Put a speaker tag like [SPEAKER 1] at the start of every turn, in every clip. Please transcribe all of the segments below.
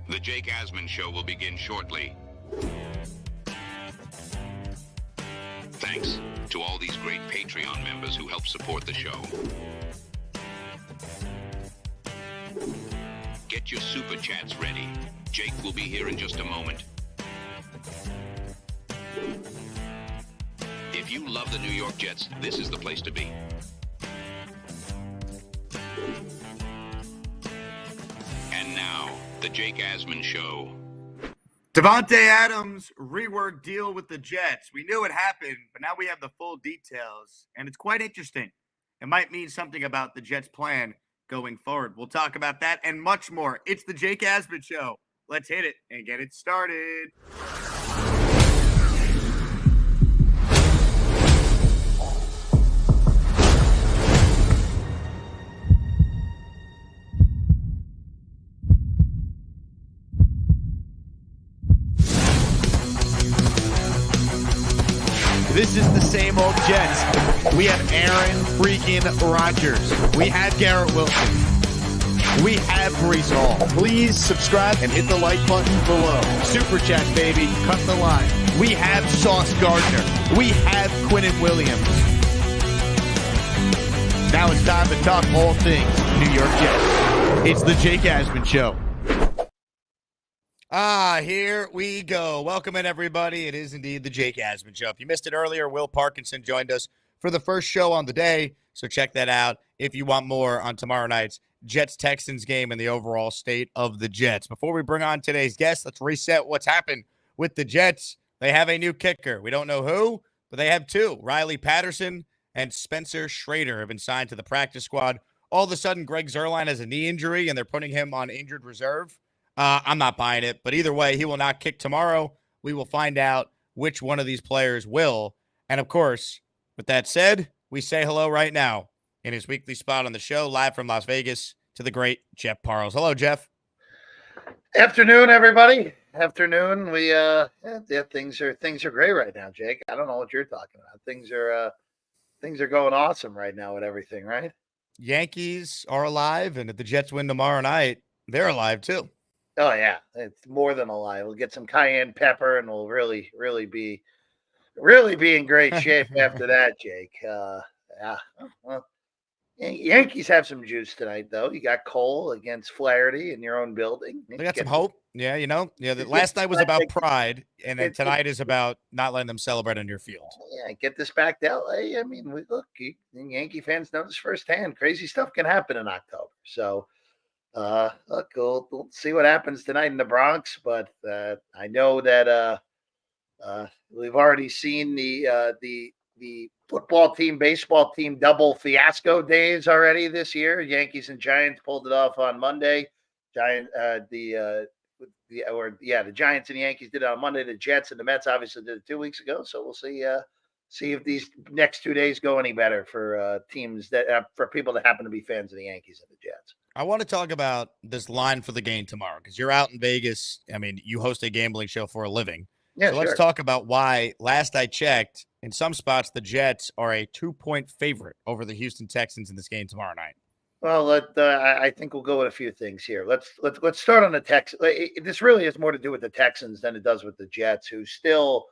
[SPEAKER 1] The Jake Asman Show will begin shortly. Thanks to all these great Patreon members who help support the show. Get your super chats ready. Jake will be here in just a moment. If you love the New York Jets, this is the place to be. And now, the Jake Asman Show.
[SPEAKER 2] Davante Adams reworked deal with the Jets. We knew it happened, but now we have the full details, and it's quite interesting. It might mean something about the Jets' plan going forward. We'll talk about that and much more. It's the Jake Asman Show. Let's hit it and get it started.
[SPEAKER 3] This is the same old Jets. We have Aaron freaking Rodgers. We have Garrett Wilson. We have Breece Hall. Please subscribe and hit the like button below. Super chat, baby. Cut the line. We have Sauce Gardner. We have Quinnen Williams. Now it's time to talk all things New York Jets. It's the Jake Asman Show.
[SPEAKER 2] Here we go. Welcome in, everybody. It is indeed the Jake Asman Show. If you missed it earlier, Will Parkinson joined us for the first show on the day, so check that out if you want more on tomorrow night's Jets-Texans game and the overall state of the Jets. Before we bring on today's guest, let's reset what's happened with the Jets. They have a new kicker. We don't know who, but they have two. Riley Patterson and Spencer Schrader have been signed to the practice squad. All of a sudden, Greg Zuerlein has a knee injury, and they're putting him on injured reserve. I'm not buying it, but either way, he will not kick tomorrow. We will find out which one of these players will. And, of course, with that said, we say hello right now in his weekly spot on the show, live from Las Vegas, to the great Jeff Parles. Hello, Jeff.
[SPEAKER 4] Afternoon, everybody. Afternoon. Things are great right now, Jake. I don't know what you're talking about. Things are going awesome right now with everything, right?
[SPEAKER 2] Yankees are alive, and if the Jets win tomorrow night, they're alive too.
[SPEAKER 4] Oh yeah, it's more than a lie. We'll get some cayenne pepper, and we'll really be in great shape after that, Jake. Yeah. Well, Yankees have some juice tonight, though. You got Cole against Flaherty in your own building.
[SPEAKER 2] They got some hope. Yeah, the last night was about pride, and then tonight is about not letting them celebrate on your field.
[SPEAKER 4] Yeah, get this back to LA. I mean, Yankee fans know this firsthand. Crazy stuff can happen in October. So. Look, we'll see what happens tonight in the Bronx, but I know that we've already seen the football team, baseball team double fiasco days already this year. Yankees and Giants pulled it off on Monday. The Giants and the Yankees did it on Monday. The Jets and the Mets obviously did it 2 weeks ago. So we'll see if these next 2 days go any better for teams for people that happen to be fans of the Yankees and the Jets.
[SPEAKER 2] I want to talk about this line for the game tomorrow because you're out in Vegas. I mean, you host a gambling show for a living.
[SPEAKER 4] Yeah,
[SPEAKER 2] so let's talk about why, last I checked, in some spots, the Jets are a 2-point favorite over the Houston Texans in this game tomorrow night.
[SPEAKER 4] Well, I think we'll go with a few things here. Let's start on the Texans. This really has more to do with the Texans than it does with the Jets, who still,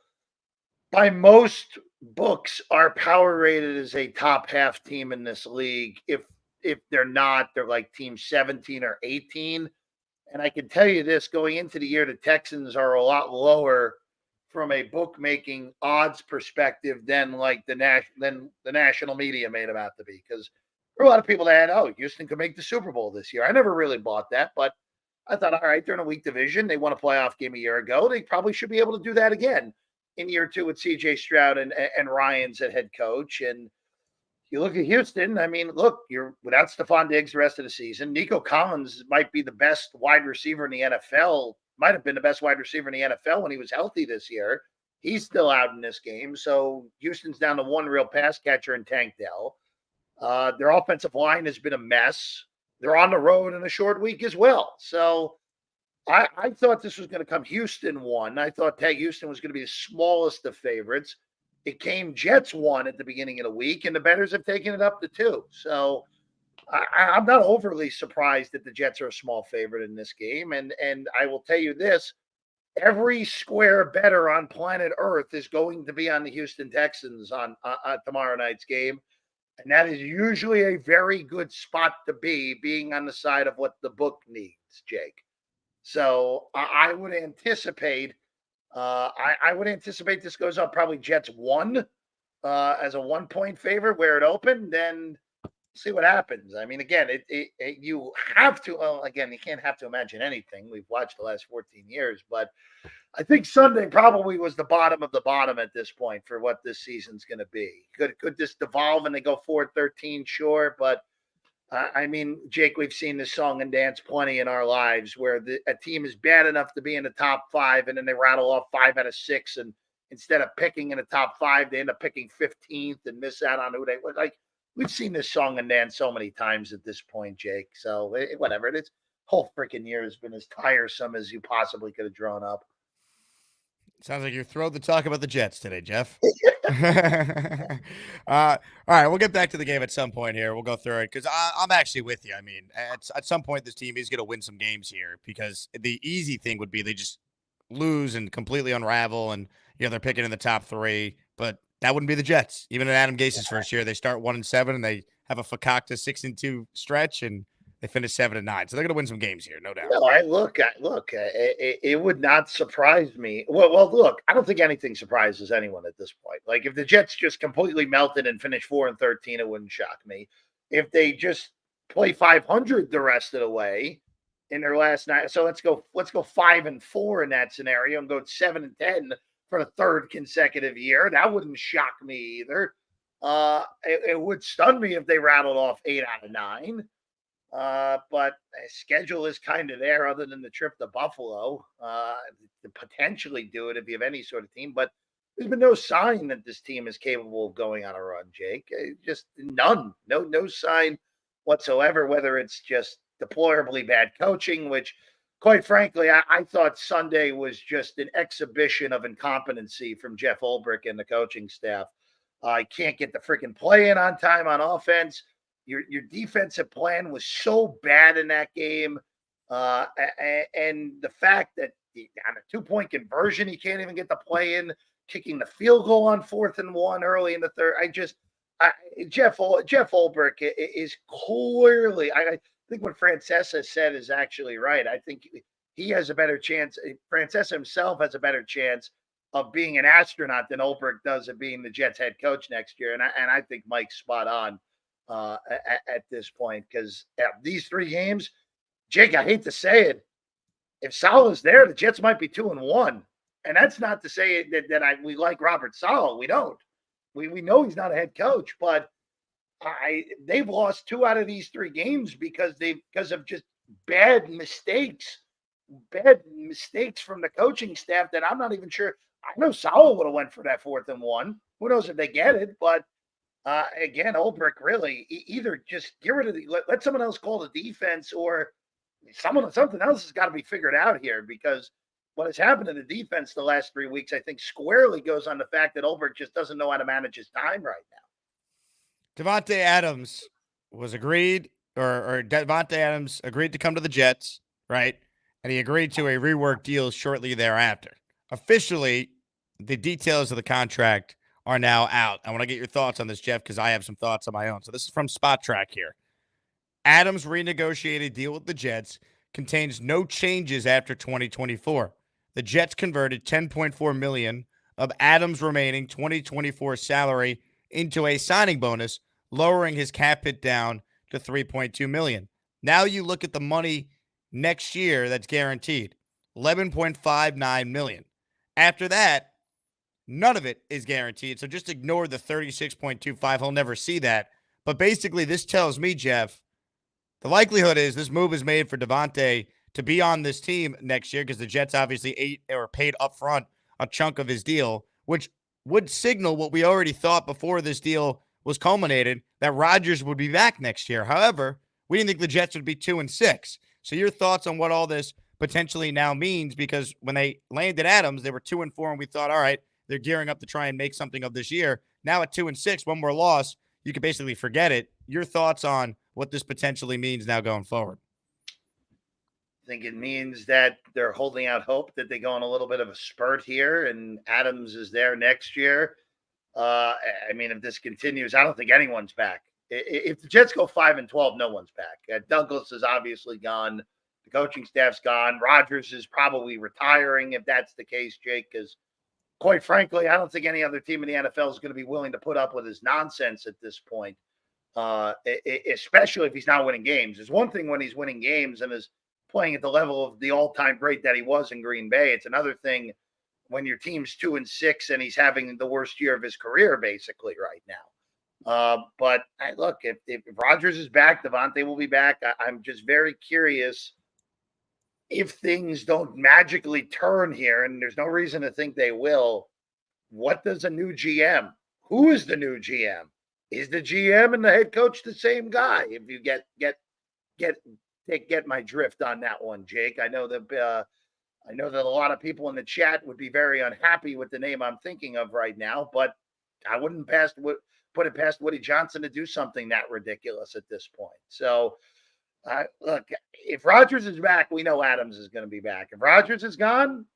[SPEAKER 4] by most books, are power rated as a top half team in this league. If they're not, they're like team 17 or 18. And I can tell you this, going into the year, the Texans are a lot lower from a bookmaking odds perspective than the national media made them out to be. Because there are a lot of people that had, Houston could make the Super Bowl this year. I never really bought that, but I thought, all right, they're in a weak division. They won a playoff game a year ago. They probably should be able to do that again in year two with C.J. Stroud and Ryans at head coach. And you look at Houston, I mean, look, you're without Stephon Diggs the rest of the season. Nico Collins might be the best wide receiver in the NFL, might have been the best wide receiver in the NFL when he was healthy this year. He's still out in this game. So Houston's down to one real pass catcher in Tank Dell. Their offensive line has been a mess. They're on the road in a short week as well. So I thought this was going to come Houston 1. I thought Houston was going to be the smallest of favorites. It came Jets 1 at the beginning of the week, and the bettors have taken it up to 2. So I'm not overly surprised that the Jets are a small favorite in this game. And I will tell you this, every square better on planet Earth is going to be on the Houston Texans on tomorrow night's game. And that is usually a very good spot to be, being on the side of what the book needs, Jake. So I would anticipate I would anticipate this goes up probably Jets 1 as a 1-point favorite where it opened. Then see what happens. I mean, again, you have to. Well, again, you can't have to imagine anything. We've watched the last 14 years, but I think Sunday probably was the bottom of the bottom at this point for what this season's going to be. Could this devolve and they go 4-13? Sure, but I mean, Jake, we've seen this song and dance plenty in our lives where a team is bad enough to be in the top 5, and then they rattle off 5 out of 6, and instead of picking in the top 5, they end up picking 15th and miss out on who they were. Like, we've seen this song and dance so many times at this point, Jake. So whatever it is, whole freaking year has been as tiresome as you possibly could have drawn up.
[SPEAKER 2] Sounds like you're thrilled to talk about the Jets today, Jeff. All right, we'll get back to the game at some point here. We'll go through it because I'm actually with you. I mean, at some point, this team is going to win some games here because the easy thing would be they just lose and completely unravel, and they're picking in the top 3. But that wouldn't be the Jets. Even in Adam Gase's first year, they start 1-7 and they have a fakakta 6-2 stretch, and they finish 7-9. So they're going to win some games here, no doubt.
[SPEAKER 4] No, it would not surprise me. Well, look, I don't think anything surprises anyone at this point. Like, if the Jets just completely melted and finished 4-13, it wouldn't shock me. If they just play 500 the rest of the way in their last 9, so let's go 5-4 in that scenario and go 7-10 for the 3rd consecutive year. That wouldn't shock me either. It would stun me if they rattled off 8 out of 9. But schedule is kind of there other than the trip to Buffalo to potentially do it if you have any sort of team. But there's been no sign that this team is capable of going on a run, Jake. Just none. No sign whatsoever, whether it's just deplorably bad coaching, which, quite frankly, I thought Sunday was just an exhibition of incompetency from Jeff Ulbrich and the coaching staff. I can't get the freaking play in on time on offense. Your defensive plan was so bad in that game. And the fact that on a 2-point conversion, he can't even get the play in, kicking the field goal on 4th and 1 early in the 3rd. Jeff Ulbrich is clearly, I think what Francesa said is actually right. I think he has a better chance. Francesa himself has a better chance of being an astronaut than Ulbrich does of being the Jets head coach next year. And I think Mike's spot on at this point, because these 3 games, Jake, I hate to say it, if Saleh's there, the Jets might be 2-1, and that's not to say that we like Robert Saleh. We don't. We know he's not a head coach, but they've lost 2 out of these 3 games because of just bad mistakes from the coaching staff that I'm not even sure. I know Saleh would have went for that 4th and 1. Who knows if they get it, but. Again, Ulbrich really either just get rid of let someone else call the defense, or something else has got to be figured out here, because what has happened to the defense the last 3 weeks, I think, squarely goes on the fact that Ulbrich just doesn't know how to manage his time right now.
[SPEAKER 2] Davante Adams was agreed, or Davante Adams agreed to come to the Jets, right? And he agreed to a rework deal shortly thereafter. Officially, the details of the contract are now out. I want to get your thoughts on this, Jeff, because I have some thoughts of my own. So this is from Spot Track here. Adams' renegotiated deal with the Jets contains no changes after 2024. The Jets converted $10.4 million of Adams' remaining 2024 salary into a signing bonus, lowering his cap hit down to $3.2 million. Now you look at the money next year that's guaranteed, $11.59 million. After that, none of it is guaranteed, so just ignore the 36.25. He'll never see that. But basically, this tells me, Jeff, the likelihood is this move is made for Davante to be on this team next year, because the Jets obviously paid up front a chunk of his deal, which would signal what we already thought before this deal was culminated, that Rodgers would be back next year. However, we didn't think the Jets would be 2-6. So your thoughts on what all this potentially now means, because when they landed Adams, they were 2-4, and we thought, all right, they're gearing up to try and make something of this year. Now at 2-6, one more loss, you could basically forget it. your thoughts on what this potentially means now going forward?
[SPEAKER 4] I think it means that they're holding out hope that they go on a little bit of a spurt here, and Adams is there next year. I mean, if this continues, I don't think anyone's back. If the Jets go 5-12, no one's back. Douglas is obviously gone. The coaching staff's gone. Rodgers is probably retiring if that's the case, Jake, because quite frankly, I don't think any other team in the NFL is going to be willing to put up with his nonsense at this point, especially if he's not winning games. There's one thing when he's winning games and is playing at the level of the all-time great that he was in Green Bay. It's another thing when your team's 2-6 and he's having the worst year of his career basically right now. But look, if Rodgers is back, Davante will be back. I'm just very curious if things don't magically turn here, and there's no reason to think they will. What does a new GM? Who is the new GM? Is the GM and the head coach the same guy? If you get my drift on that one, Jake. I know that a lot of people in the chat would be very unhappy with the name I'm thinking of right now, but I wouldn't put it past Woody Johnson to do something that ridiculous at this point. So, look, if Rodgers is back, we know Adams is going to be back. If Rodgers is gone,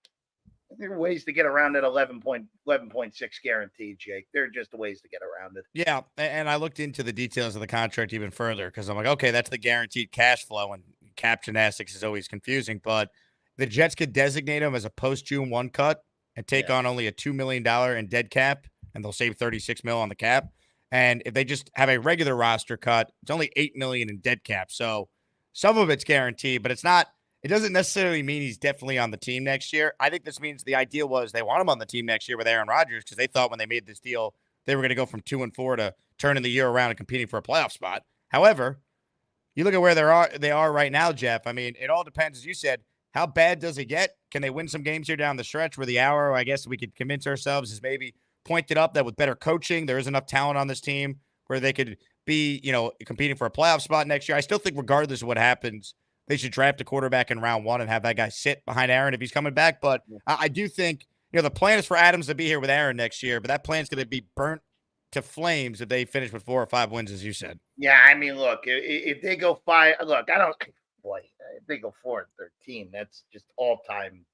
[SPEAKER 4] there are ways to get around that 11.6 guaranteed, Jake. There are just ways to get around it.
[SPEAKER 2] Yeah, and I looked into the details of the contract even further because I'm like, okay, that's the guaranteed cash flow, and cap gymnastics is always confusing. But the Jets could designate him as a post-June 1 cut and take on only a $2 million in dead cap, and they'll save $36 million on the cap. And if they just have a regular roster cut, it's only $8 million in dead cap. So some of it's guaranteed, but it's not. It doesn't necessarily mean he's definitely on the team next year. I think this means the idea was they want him on the team next year with Aaron Rodgers because they thought when they made this deal, they were going to go from 2-4 to turning the year around and competing for a playoff spot. However, you look at where they are right now, Jeff. I mean, it all depends, as you said, how bad does it get? Can they win some games here down the stretch where the hour, I guess we could convince ourselves, is maybe pointed up that with better coaching, there is enough talent on this team where they could be, competing for a playoff spot next year. I still think regardless of what happens, they should draft a quarterback in round 1 and have that guy sit behind Aaron if he's coming back. But I do think, the plan is for Adams to be here with Aaron next year, but that plan's going to be burnt to flames if they finish with 4 or 5 wins, as you said.
[SPEAKER 4] Yeah, I mean, look, if they go 5, look, if they go 4-13, that's just all-time.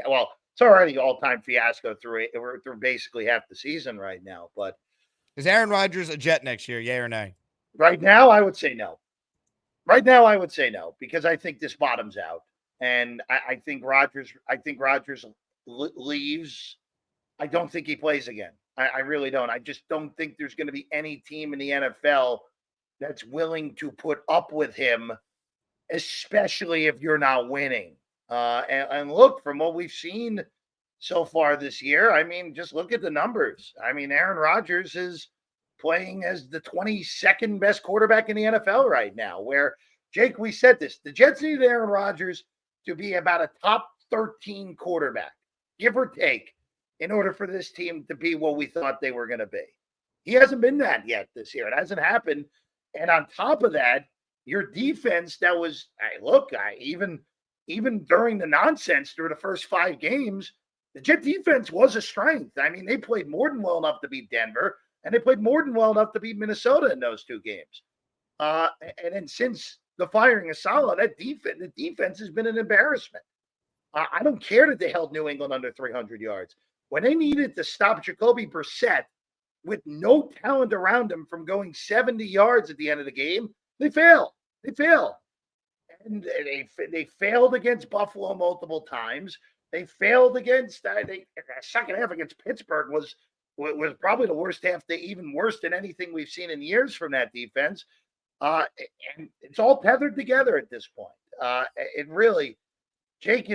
[SPEAKER 4] Well, it's already all-time fiasco through basically half the season right now. But
[SPEAKER 2] is Aaron Rodgers a Jet next year, yay or nay?
[SPEAKER 4] Right now, I would say no. Because I think this bottoms out, and I think Rodgers leaves. I don't think he plays again. I really don't. I just don't think there's going to be any team in the NFL that's willing to put up with him, especially if you're not winning. And look, from what we've seen so far this year, I mean, just look at the numbers. I mean, Aaron Rodgers is playing as the 22nd best quarterback in the NFL right now, where, Jake, we said this, the Jets need Aaron Rodgers to be about a top 13 quarterback, give or take, in order for this team to be what we thought they were going to be. He hasn't been that yet this year. It hasn't happened. And on top of that, your defense that was, even during the nonsense through the first 5 games, the Jet defense was a strength. I mean, they played more than well enough to beat Denver, and they played more than well enough to beat Minnesota in those 2 games. And then since the firing of Saleh, the defense has been an embarrassment. I don't care that they held New England under 300 yards. When they needed to stop Jacoby Brissett with no talent around him from going 70 yards at the end of the game, they failed. And they failed against Buffalo multiple times. They failed against the second half against Pittsburgh was probably the worst half, even worse than anything we've seen in years from that defense. And it's all tethered together at this point. It really, Jake,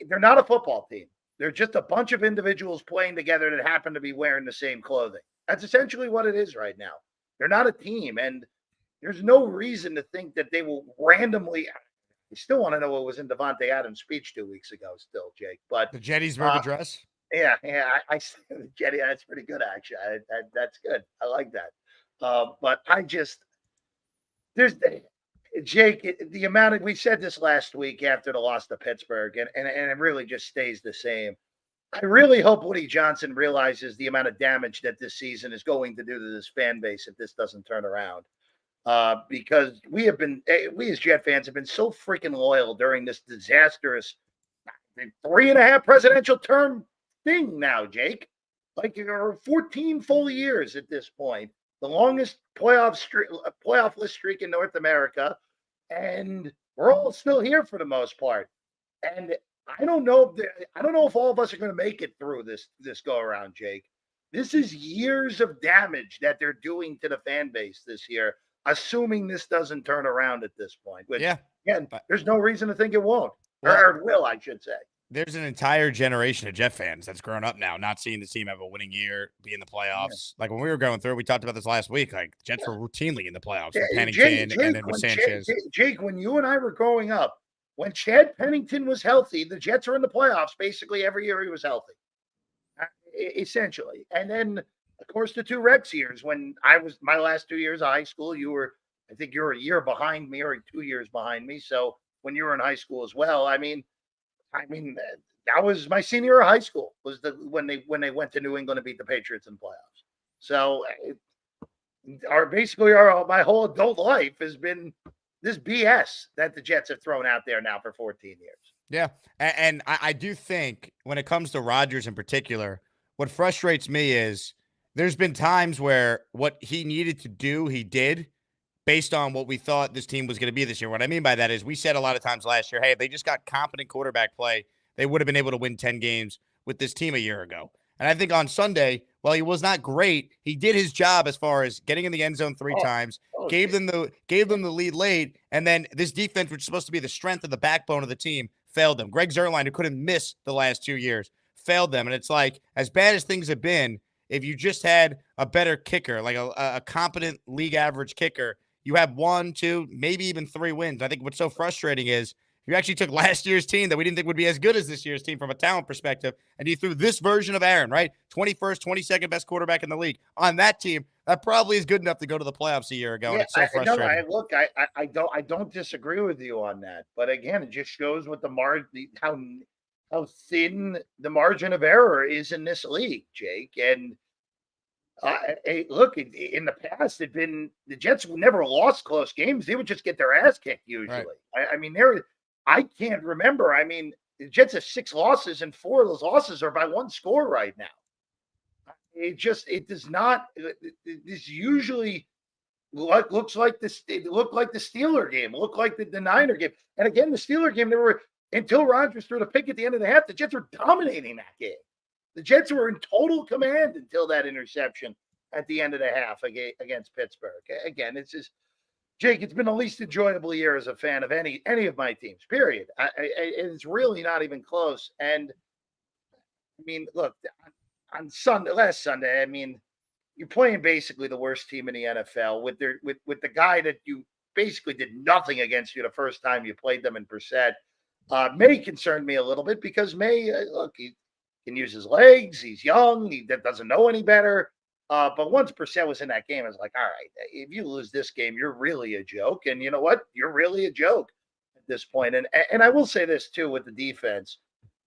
[SPEAKER 4] they're not a football team. They're just a bunch of individuals playing together that happen to be wearing the same clothing. That's essentially what it is right now. They're not a team, and there's no reason to think that they will randomly. I still want to know what was in Davante Adams' speech 2 weeks ago, still, Jake. But
[SPEAKER 2] the Gettysburg Address.
[SPEAKER 4] Yeah, I Jetty. That's pretty good, actually. That's good. I like that. But Jake, the amount of, we said this last week after the loss to Pittsburgh, and it really just stays the same. I really hope Woody Johnson realizes the amount of damage that this season is going to do to this fan base if this doesn't turn around. because we as Jet fans have been so freaking loyal during this disastrous 3.5 presidential term thing now, Jake. Like, 14 full years at this point, the longest playoff list streak in North America, and we're all still here for the most part. And I don't know if all of us are going to make it through this go around, Jake. This is years of damage that they're doing to the fan base this year, assuming this doesn't turn around at this point. Which, again, there's no reason to think it won't, or it will, I should say.
[SPEAKER 2] There's an entire generation of Jet fans that's grown up now, not seeing the team have a winning year, be in the playoffs. Yeah. Like when we were going through, we talked about this last week. Like Jets were routinely in the playoffs with Pennington and then with Sanchez.
[SPEAKER 4] Jake, when you and I were growing up, when Chad Pennington was healthy, the Jets were in the playoffs basically every year he was healthy, essentially. And then, of course, the 2 Rex years when I was my last 2 years of high school, I think you were a year behind me or 2 years behind me. So when you were in high school as well, I mean, that was my senior year of high school. Was when they went to New England to beat the Patriots in playoffs. So my whole adult life has been this BS that the Jets have thrown out there now for 14 years.
[SPEAKER 2] Yeah, and I do think when it comes to Rodgers in particular, what frustrates me is there's been times where what he needed to do, he did, based on what we thought this team was going to be this year. What I mean by that is we said a lot of times last year, hey, if they just got competent quarterback play, they would have been able to win 10 games with this team a year ago. And I think on Sunday, while he was not great, he did his job as far as getting in the end zone 3 times, gave them the lead late, and then this defense, which is supposed to be the strength of the backbone of the team, failed them. Greg Zuerlein, who couldn't miss the last 2 years, failed them. And it's like, as bad as things have been, if you just had a better kicker, like a competent league average kicker, you have 1, 2, maybe even 3 wins. I think what's so frustrating is you actually took last year's team that we didn't think would be as good as this year's team from a talent perspective, and you threw this version of Aaron, right? 21st, 22nd best quarterback in the league on that team. That probably is good enough to go to the playoffs a year ago. And it's so frustrating.
[SPEAKER 4] I don't disagree with you on that, but again, it just shows what how thin the margin of error is in this league, Jake. And look, in the past, the Jets never lost close games. They would just get their ass kicked usually. Right. I can't remember. I mean, the Jets have 6 losses, and 4 of those losses are by 1 score right now. It does not. This usually looks like this. It looked like the Steeler game. Looked like the Niner game. And again, the Steeler game, until Rodgers threw the pick at the end of the half, the Jets were dominating that game. The Jets were in total command until that interception at the end of the half against Pittsburgh. Again, it's just, Jake, it's been the least enjoyable year as a fan of any of my teams, period. It's really not even close. And, I mean, look, on last Sunday, I mean, you're playing basically the worst team in the NFL with the guy that you basically did nothing against you the first time you played them in Brissett. May concerned me a little bit because May, look, he can use his legs. He's young. He doesn't know any better. But once Brissett was in that game, I was like, all right, if you lose this game, you're really a joke. And you know what? You're really a joke at this point. And I will say this, too, with the defense,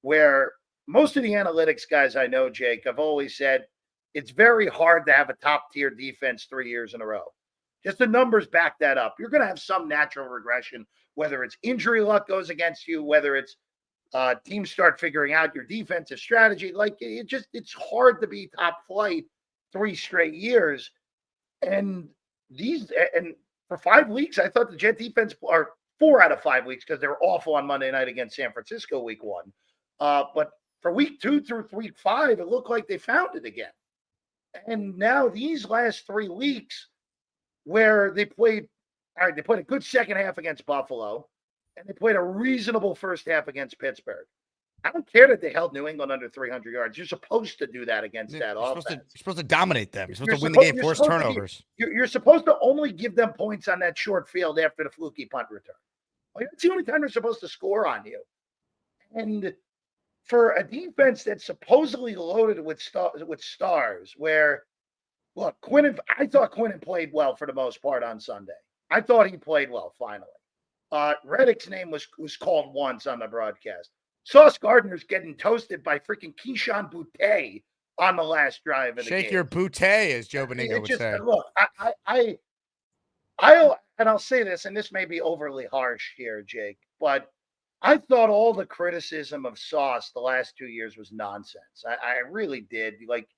[SPEAKER 4] where most of the analytics guys I know, Jake, have always said it's very hard to have a top-tier defense 3 years in a row. Just the numbers back that up. You're going to have some natural regression, whether it's injury luck goes against you, whether it's teams start figuring out your defensive strategy. Like, it's hard to be top flight 3 straight years. And for 5 weeks, I thought the Jet defense, or 4 out of 5 weeks, because they were awful on Monday night against San Francisco week 1. But for week 2 through week 5, it looked like they found it again. And now these last 3 weeks where they played a good second half against Buffalo, and they played a reasonable first half against Pittsburgh. I don't care that they held New England under 300 yards. You're supposed to do that against that offense.
[SPEAKER 2] You're supposed to dominate them. You're supposed to win the game, force turnovers.
[SPEAKER 4] You're supposed to only give them points on that short field after the fluky punt return. Like, that's the only time they're supposed to score on you. And for a defense that's supposedly loaded with stars, where, look, I thought Quinnen played well for the most part on Sunday. I thought he played well, finally. Reddick's name was called once on the broadcast. Sauce Gardner's getting toasted by freaking Keyshawn Boutte on the last drive of the game.
[SPEAKER 2] Shake your Boutte, as Joe Benigno would say.
[SPEAKER 4] Look, I'll say this, and this may be overly harsh here, Jake, but I thought all the criticism of Sauce the last 2 years was nonsense. I really did. Like,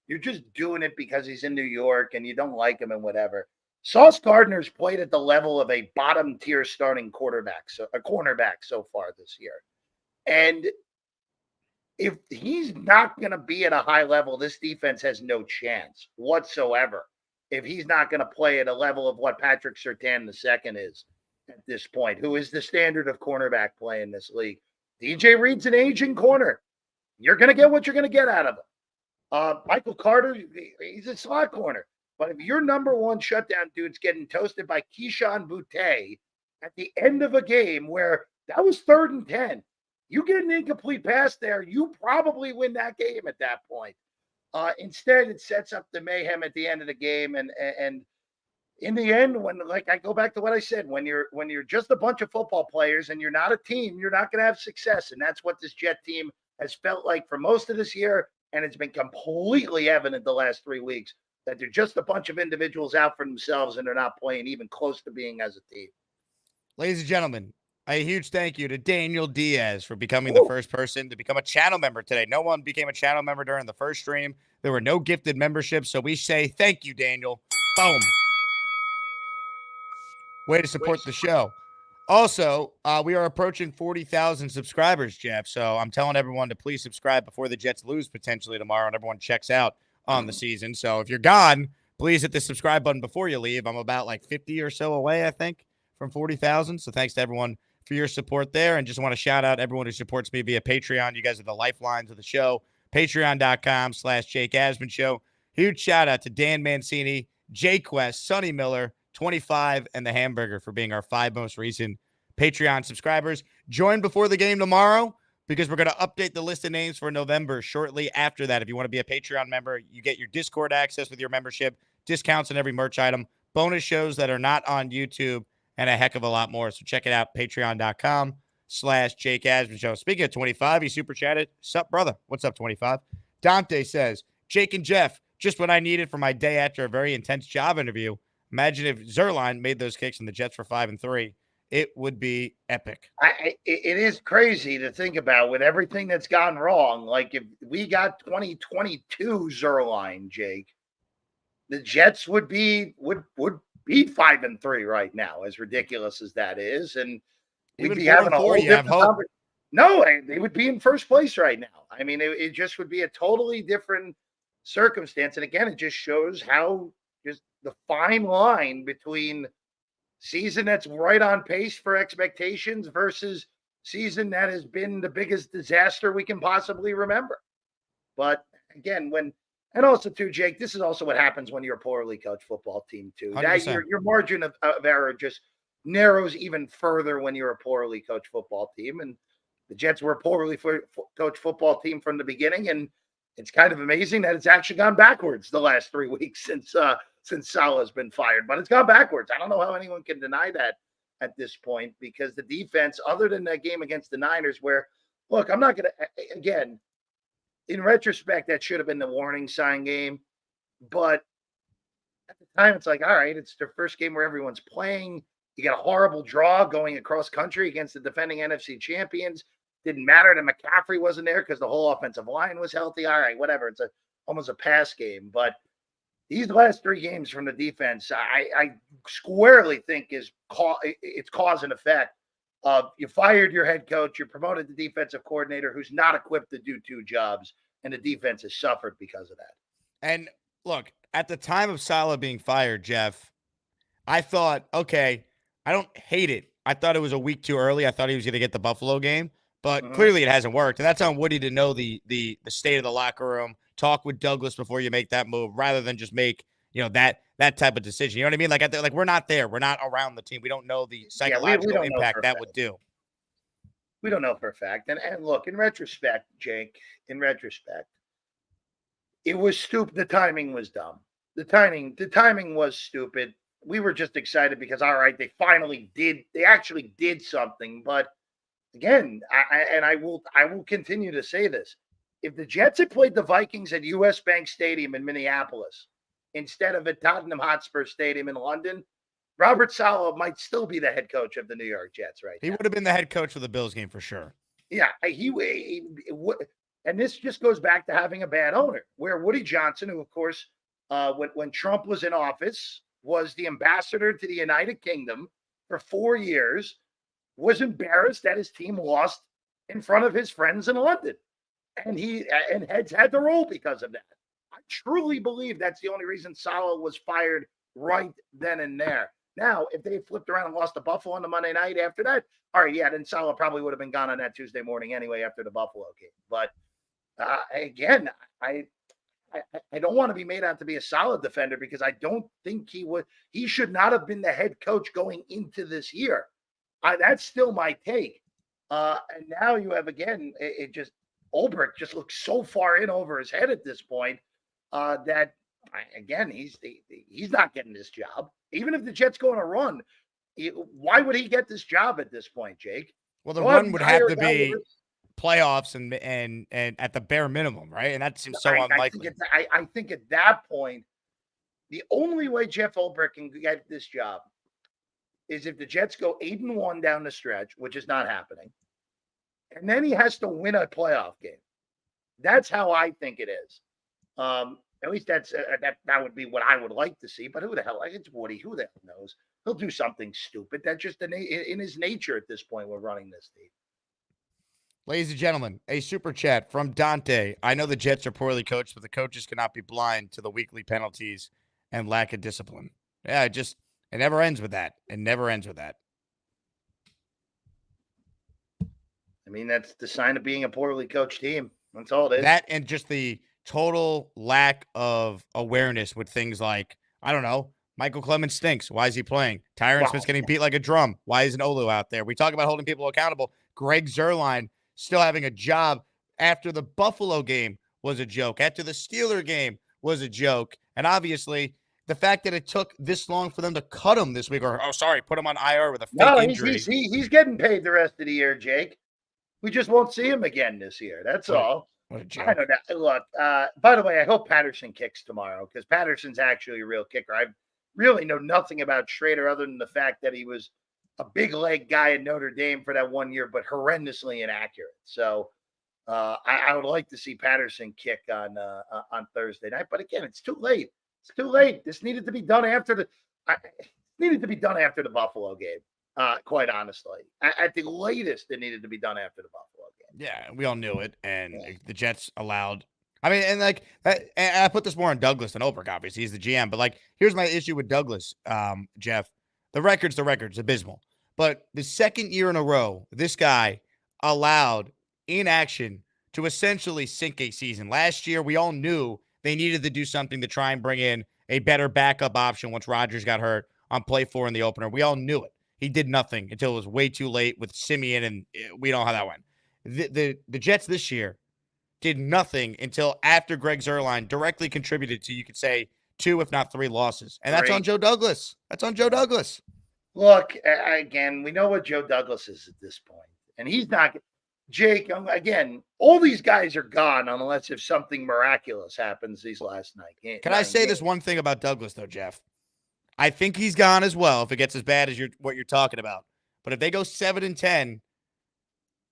[SPEAKER 4] you're just doing it because he's in New York and you don't like him and whatever. Sauce Gardner's played at the level of a bottom tier starting cornerback so far this year. And if he's not going to be at a high level, this defense has no chance whatsoever. If he's not going to play at a level of what Patrick Surtain II is at this point, who is the standard of cornerback play in this league. DJ Reed's an aging corner. You're going to get what you're going to get out of him. Michael Carter, he's a slot corner. But if your number one shutdown dude's getting toasted by Keyshawn Boutte at the end of a game where that was 3rd and 10, you get an incomplete pass there, you probably win that game at that point. Instead, it sets up the mayhem at the end of the game, and in the end, when, like, I go back to what I said, when you're just a bunch of football players and you're not a team, you're not going to have success, and that's what this Jet team has felt like for most of this year, and it's been completely evident the last 3 weeks that they're just a bunch of individuals out for themselves, and they're not playing even close to being as a team.
[SPEAKER 2] Ladies and gentlemen, a huge thank you to Daniel Diaz for becoming the first person to become a channel member today. No one became a channel member during the first stream. There were no gifted memberships, so we say thank you, Daniel. Boom. Way to support the show. Also, we are approaching 40,000 subscribers, Jeff, so I'm telling everyone to please subscribe before the Jets lose potentially tomorrow and everyone checks out on the season. So if you're gone, please hit the subscribe button before you leave. I'm about like 50 or so away, I think, from 40,000. So thanks to everyone for your support there. And just want to shout out everyone who supports me via Patreon. You guys are the lifelines of the show. Patreon.com/Jake Asman Show. Huge shout out to Dan Mancini, Jay Quest, Sonny Miller, 25, and the Hamburger for being our 5 most recent Patreon subscribers. Join before the game tomorrow because we're going to update the list of names for November shortly after that. If you want to be a Patreon member, you get your Discord access with your membership, discounts on every merch item, bonus shows that are not on YouTube, and a heck of a lot more. So check it out, patreon.com/Jake Asman Show. Speaking of 25, he super chatted. Sup, brother? What's up, 25? Dante says, Jake and Jeff, just what I needed for my day after a very intense job interview. Imagine if Zerline made those kicks and the Jets for 5-3. It would be epic.
[SPEAKER 4] It is crazy to think about with everything that's gone wrong. Like, if we got 2022 Zerline, Jake, the Jets would be 5-3 right now, as ridiculous as that is, and we'd be having a whole different conversation. No, they would be in first place right now. I mean, it just would be a totally different circumstance. And again, it just shows how just the fine line between season that's right on pace for expectations versus season that has been the biggest disaster we can possibly remember. But again, and also too, Jake, this is also what happens when you're a poorly coached football team too. That your margin of error just narrows even further when you're a poorly coached football team. And the Jets were a poorly coached football team from the beginning, and it's kind of amazing that it's actually gone backwards the last 3 weeks since Saleh's been fired. But it's gone backwards. I don't know how anyone can deny that at this point, because the defense, other than that game against the Niners, where, look, I'm not going to, again, in retrospect, that should have been the warning sign game. But at the time, it's like, all right, it's their first game where everyone's playing. You got a horrible draw going across country against the defending NFC champions. Didn't matter that McCaffrey wasn't there because the whole offensive line was healthy. All right, whatever. It's almost a pass game. But these last 3 games from the defense, I squarely think it's cause and effect of you fired your head coach, you promoted the defensive coordinator who's not equipped to do 2 jobs, and the defense has suffered because of that.
[SPEAKER 2] And look, at the time of Saleh being fired, Jeff, I thought, okay, I don't hate it. I thought it was a week too early. I thought he was going to get the Buffalo game, but clearly it hasn't worked. And that's on Woody to know the state of the locker room. Talk with Douglas before you make that move, rather than just make that type of decision. You know what I mean? Like we're not there. We're not around the team. We don't know the psychological impact that would do.
[SPEAKER 4] We don't know for a fact. And look, in retrospect, Jake, it was stupid. The timing was dumb. The timing was stupid. We were just excited because, all right, they actually did something. But again, I will continue to say this. If the Jets had played the Vikings at US Bank Stadium in Minneapolis instead of at Tottenham Hotspur Stadium in London, Robert Saleh might still be the head coach of the New York Jets right
[SPEAKER 2] He
[SPEAKER 4] now.
[SPEAKER 2] would have been the head coach for the Bills game for sure.
[SPEAKER 4] Yeah, he and this just goes back to having a bad owner, where Woody Johnson, who of course, when Trump was in office, was the ambassador to the United Kingdom for 4 years, was embarrassed that his team lost in front of his friends in London, and heads had to roll because of that. I truly believe that's the only reason Saleh was fired right then and there. Now, if they had flipped around and lost to Buffalo on the Monday night after that, all right, yeah, then Saleh probably would have been gone on that Tuesday morning anyway after the Buffalo game. But again, I don't want to be made out to be a solid defender because I don't think he should not have been the head coach going into this year. That's still my take. And now you have, again, Ulbrich just looks so far in over his head at this point that, again, he's not getting this job. Even if the Jets go on a run, why would he get this job at this point, Jake?
[SPEAKER 2] Well, the run would have to be playoffs and at the bare minimum, right? And that seems so unlikely.
[SPEAKER 4] I think at that point, the only way Jeff Ulbrich can get this job is if the Jets go 8-1 down the stretch, which is not happening, and then he has to win a playoff game. That's how I think it is. At least that would be what I would like to see. But who the hell? It's Woody. Who the hell knows? He'll do something stupid. That's just in his nature at this point. We're running this team.
[SPEAKER 2] Ladies and gentlemen, a super chat from Dante. I know the Jets are poorly coached, but the coaches cannot be blind to the weekly penalties and lack of discipline. Yeah, it never ends with that. It never ends with that.
[SPEAKER 4] I mean, that's the sign of being a poorly coached team. That's all it is.
[SPEAKER 2] That and just the total lack of awareness with things like, I don't know, Michael Clemens stinks. Why is he playing? Tyron Smith's getting beat like a drum. Why isn't Olu out there? We talk about holding people accountable. Greg Zuerlein still having a job after the Buffalo game was a joke. After the Steeler game was a joke. And obviously, the fact that it took this long for them to cut him this week, or, put him on IR with a fake injury.
[SPEAKER 4] He's getting paid the rest of the year, Jake. We just won't see him again this year. That's all.
[SPEAKER 2] What a joke.
[SPEAKER 4] I know that. Look, by the way, I hope Patterson kicks tomorrow because Patterson's actually a real kicker. I really know nothing about Schrader other than the fact that he was a big leg guy in Notre Dame for that 1 year, but horrendously inaccurate. So I would like to see Patterson kick on Thursday night. But again, it's too late. It's too late. This needed to be done after the Buffalo game. Quite honestly, at the latest, it needed to be done after the Buffalo game.
[SPEAKER 2] Yeah, we all knew it, and the Jets allowed. I mean, and like, and I put this more on Douglas than Ulbrich. Obviously, he's the GM, but like, here's my issue with Douglas, Jeff. The record's abysmal. But the second year in a row, this guy allowed inaction to essentially sink a season. Last year, we all knew they needed to do something to try and bring in a better backup option once Rodgers got hurt on play 4 in the opener. We all knew it. He did nothing until it was way too late with Simeon, and we know how that went. The Jets this year did nothing until after Greg Zuerlein directly contributed to, you could say, 2, if not 3 losses. And that's on Joe Douglas. Look,
[SPEAKER 4] again, we know what Joe Douglas is at this point. And he's not – Jake, again, all these guys are gone unless if something miraculous happens these last night.
[SPEAKER 2] Can I say this one thing about Douglas, though, Jeff? I think he's gone as well if it gets as bad as what you're talking about. But if they go 7-10,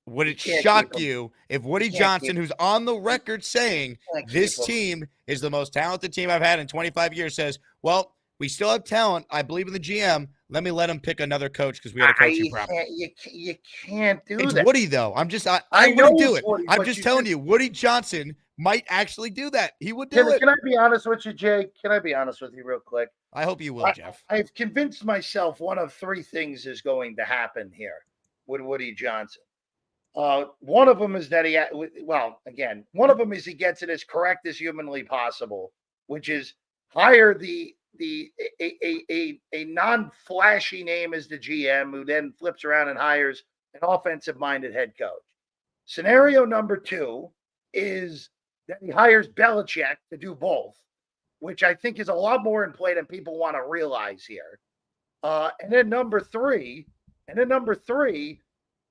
[SPEAKER 2] would it shock you if Woody Johnson, who's on the record saying this team is the most talented team I've had in 25 years, says, well, we still have talent. I believe in the GM. Let me let him pick another coach because we had a coaching problem.
[SPEAKER 4] You can't do
[SPEAKER 2] it's
[SPEAKER 4] that.
[SPEAKER 2] It's Woody, though. I wouldn't do it. Woody, I'm just telling you, Woody Johnson might actually do that. He would do it.
[SPEAKER 4] Can I be honest with you, Jake? Can I be honest with you real quick?
[SPEAKER 2] I hope you will, Jeff.
[SPEAKER 4] I've convinced myself one of 3 things is going to happen here with Woody Johnson. One of them is that one of them is he gets it as correct as humanly possible, which is hire a non-flashy name as the GM who then flips around and hires an offensive-minded head coach. Scenario number 2 is that he hires Belichick to do both, which I think is a lot more in play than people want to realize here. And then number three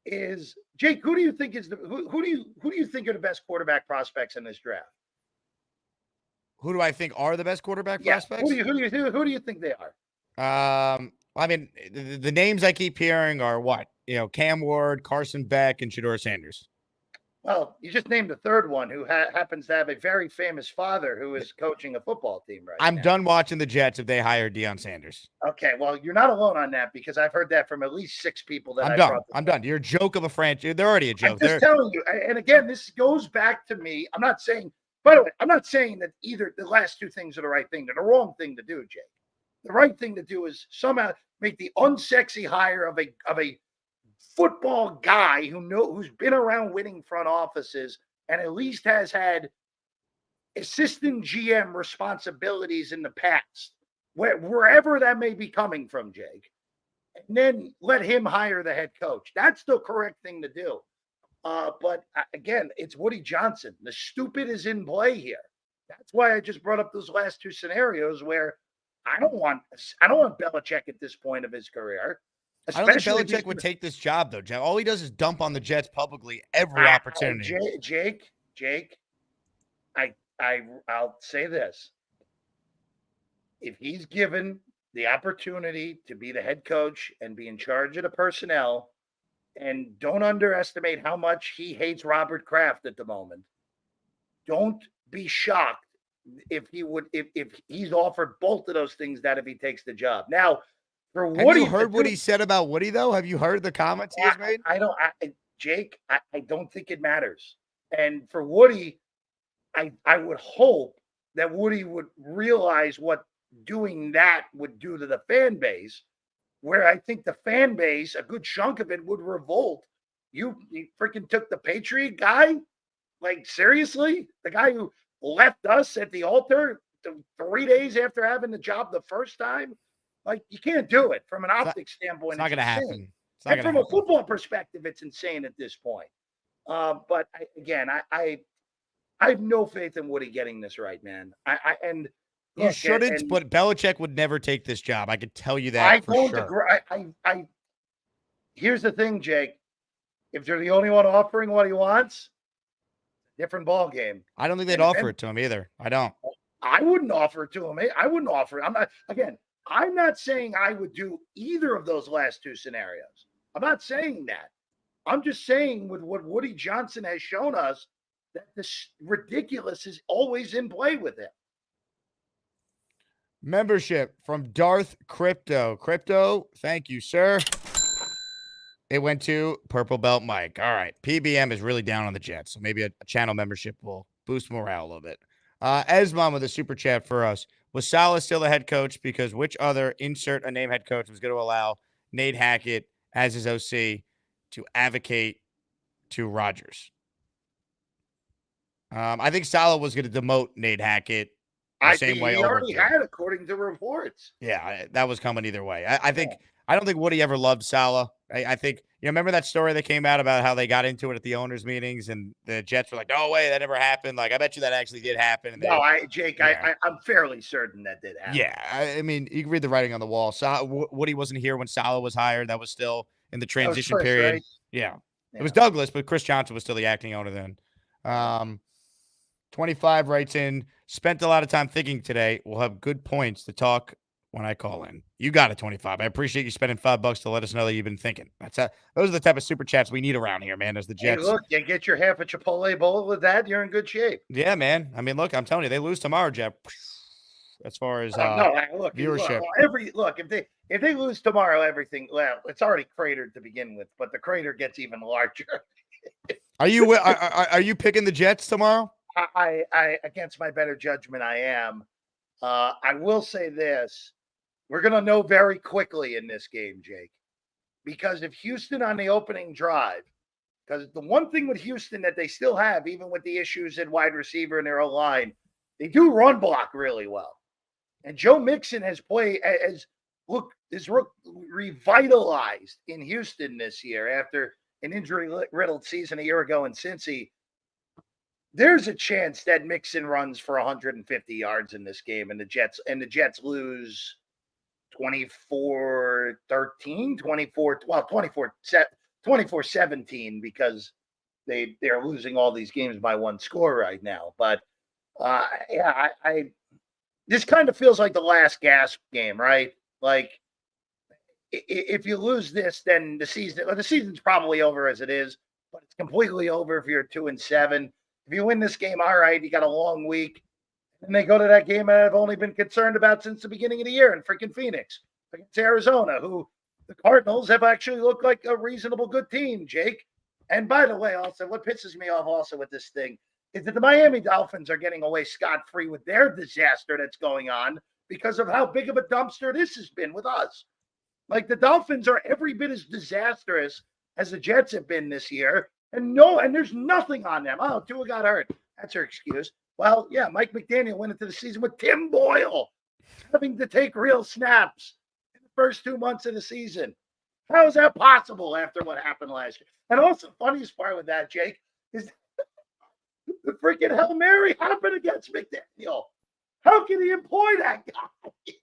[SPEAKER 4] is Jake. Who do you think is who do you think are the best quarterback prospects in this draft?
[SPEAKER 2] Who do I think are the best quarterback prospects?
[SPEAKER 4] Who do you think they are?
[SPEAKER 2] I mean, the names I keep hearing are what? Cam Ward, Carson Beck, and Shedeur Sanders.
[SPEAKER 4] Well, you just named a third one who happens to have a very famous father who is coaching a football team right
[SPEAKER 2] I'm
[SPEAKER 4] now.
[SPEAKER 2] done watching the Jets if they hire Deion Sanders.
[SPEAKER 4] Okay, well, you're not alone on that because I've heard that from at least 6 people that
[SPEAKER 2] I'm
[SPEAKER 4] I
[SPEAKER 2] done.
[SPEAKER 4] brought.
[SPEAKER 2] I'm done. You're a joke of a franchise. They're already a joke.
[SPEAKER 4] I'm just telling you. And again, this goes back to me. I'm not saying, by the way, I'm not saying that either the last two things are the right thing. They're the wrong thing to do, Jake. The right thing to do is somehow make the unsexy hire of a football guy who's been around winning front offices and at least has had assistant GM responsibilities in the past, wherever that may be coming from, Jake, and then let him hire the head coach. That's the correct thing to do. But again, it's Woody Johnson. The stupid is in play here. That's why I just brought up those last two scenarios where I don't want Belichick at this point of his career.
[SPEAKER 2] I don't think Belichick would take this job, though, Jeff. All he does is dump on the Jets publicly every opportunity.
[SPEAKER 4] Jake, I'll say this. If he's given the opportunity to be the head coach and be in charge of the personnel, and don't underestimate how much he hates Robert Kraft at the moment, don't be shocked if he's offered both of those things if he takes the job. Now, for Woody,
[SPEAKER 2] have you heard what he said about Woody, though? Have you heard the comments he has made?
[SPEAKER 4] Jake, I don't think it matters. And for Woody, I would hope that Woody would realize what doing that would do to the fan base, where I think the fan base, a good chunk of it, would revolt. You freaking took the Patriot guy? Like, seriously? The guy who left us at the altar 3 days after having the job the first time? Like, you can't do it from an optics standpoint.
[SPEAKER 2] It's not going to happen.
[SPEAKER 4] And from a football perspective, it's insane at this point. But I have no faith in Woody getting this right, man.
[SPEAKER 2] You shouldn't, but Belichick would never take this job. I could tell you that.
[SPEAKER 4] I don't agree. Here's the thing, Jake. If they're the only one offering what he wants, different ball game.
[SPEAKER 2] I don't think they'd offer it to him either. I don't.
[SPEAKER 4] I wouldn't offer it to him. I wouldn't offer it. I'm not saying I would do either of those last two scenarios. I'm not saying that. I'm just saying with what Woody Johnson has shown us, that this ridiculous is always in play with him.
[SPEAKER 2] Membership from Darth Crypto. Crypto, thank you, sir. It went to Purple Belt Mike. All right. PBM is really down on the Jets, so maybe a channel membership will boost morale a little bit. Asman with a super chat for us. Was Saleh still the head coach? Because which other insert a name head coach was going to allow Nate Hackett as his OC to advocate to Rodgers? I think Saleh was going to demote Nate Hackett the same way.
[SPEAKER 4] He already had, according to reports.
[SPEAKER 2] Yeah, that was coming either way. I don't think Woody ever loved Saleh. I think, remember that story that came out about how they got into it at the owners' meetings and the Jets were like, no way, that never happened. Like, I bet you that actually did happen. And
[SPEAKER 4] I'm fairly certain that did happen.
[SPEAKER 2] Yeah, I mean, you can read the writing on the wall. Woody wasn't here when Saleh was hired. That was still in the transition period. Right? Yeah. It was Douglas, but Chris Johnson was still the acting owner then. 25 writes in, spent a lot of time thinking today. We'll have good points to talk when I call in. You got it, 25. I appreciate you spending $5 to let us know that you've been thinking. Those are the type of super chats we need around here, man, as the Jets.
[SPEAKER 4] Hey, look, you get your half a Chipotle bowl with that, you're in good shape.
[SPEAKER 2] Yeah, man. I mean, look, I'm telling you, they lose tomorrow, Jeff. As far as viewership.
[SPEAKER 4] If they lose tomorrow, everything, well, it's already cratered to begin with, but the crater gets even larger.
[SPEAKER 2] Are you picking the Jets tomorrow?
[SPEAKER 4] I against my better judgment, I am. I will say this. We're going to know very quickly in this game, Jake, because if Houston on the opening drive, because the one thing with Houston that they still have, even with the issues in wide receiver and their O-line, they do run block really well. And Joe Mixon has revitalized in Houston this year after an injury-riddled season a year ago in Cincy. There's a chance that Mixon runs for 150 yards in this game, and the Jets lose 24-13, 24-17 because they're losing all these games by one score right now. But this kind of feels like the last gasp game, right? Like if you lose this, then the season's probably over as it is, but it's completely over if you're 2-7. If you win this game, all right, you got a long week. And they go to that game I've only been concerned about since the beginning of the year in freaking Phoenix against Arizona, who the Cardinals have actually looked like a reasonable good team, Jake. And by the way, also, what pisses me off also with this thing is that the Miami Dolphins are getting away scot-free with their disaster that's going on because of how big of a dumpster this has been with us. Like, the Dolphins are every bit as disastrous as the Jets have been this year. And there's nothing on them. Oh, Tua got hurt. That's her excuse. Well, yeah, Mike McDaniel went into the season with Tim Boyle having to take real snaps in the first 2 months of the season. How is that possible after what happened last year? And also, funniest part with that, Jake, is the freaking Hail Mary happened against McDaniel. How can he employ that guy?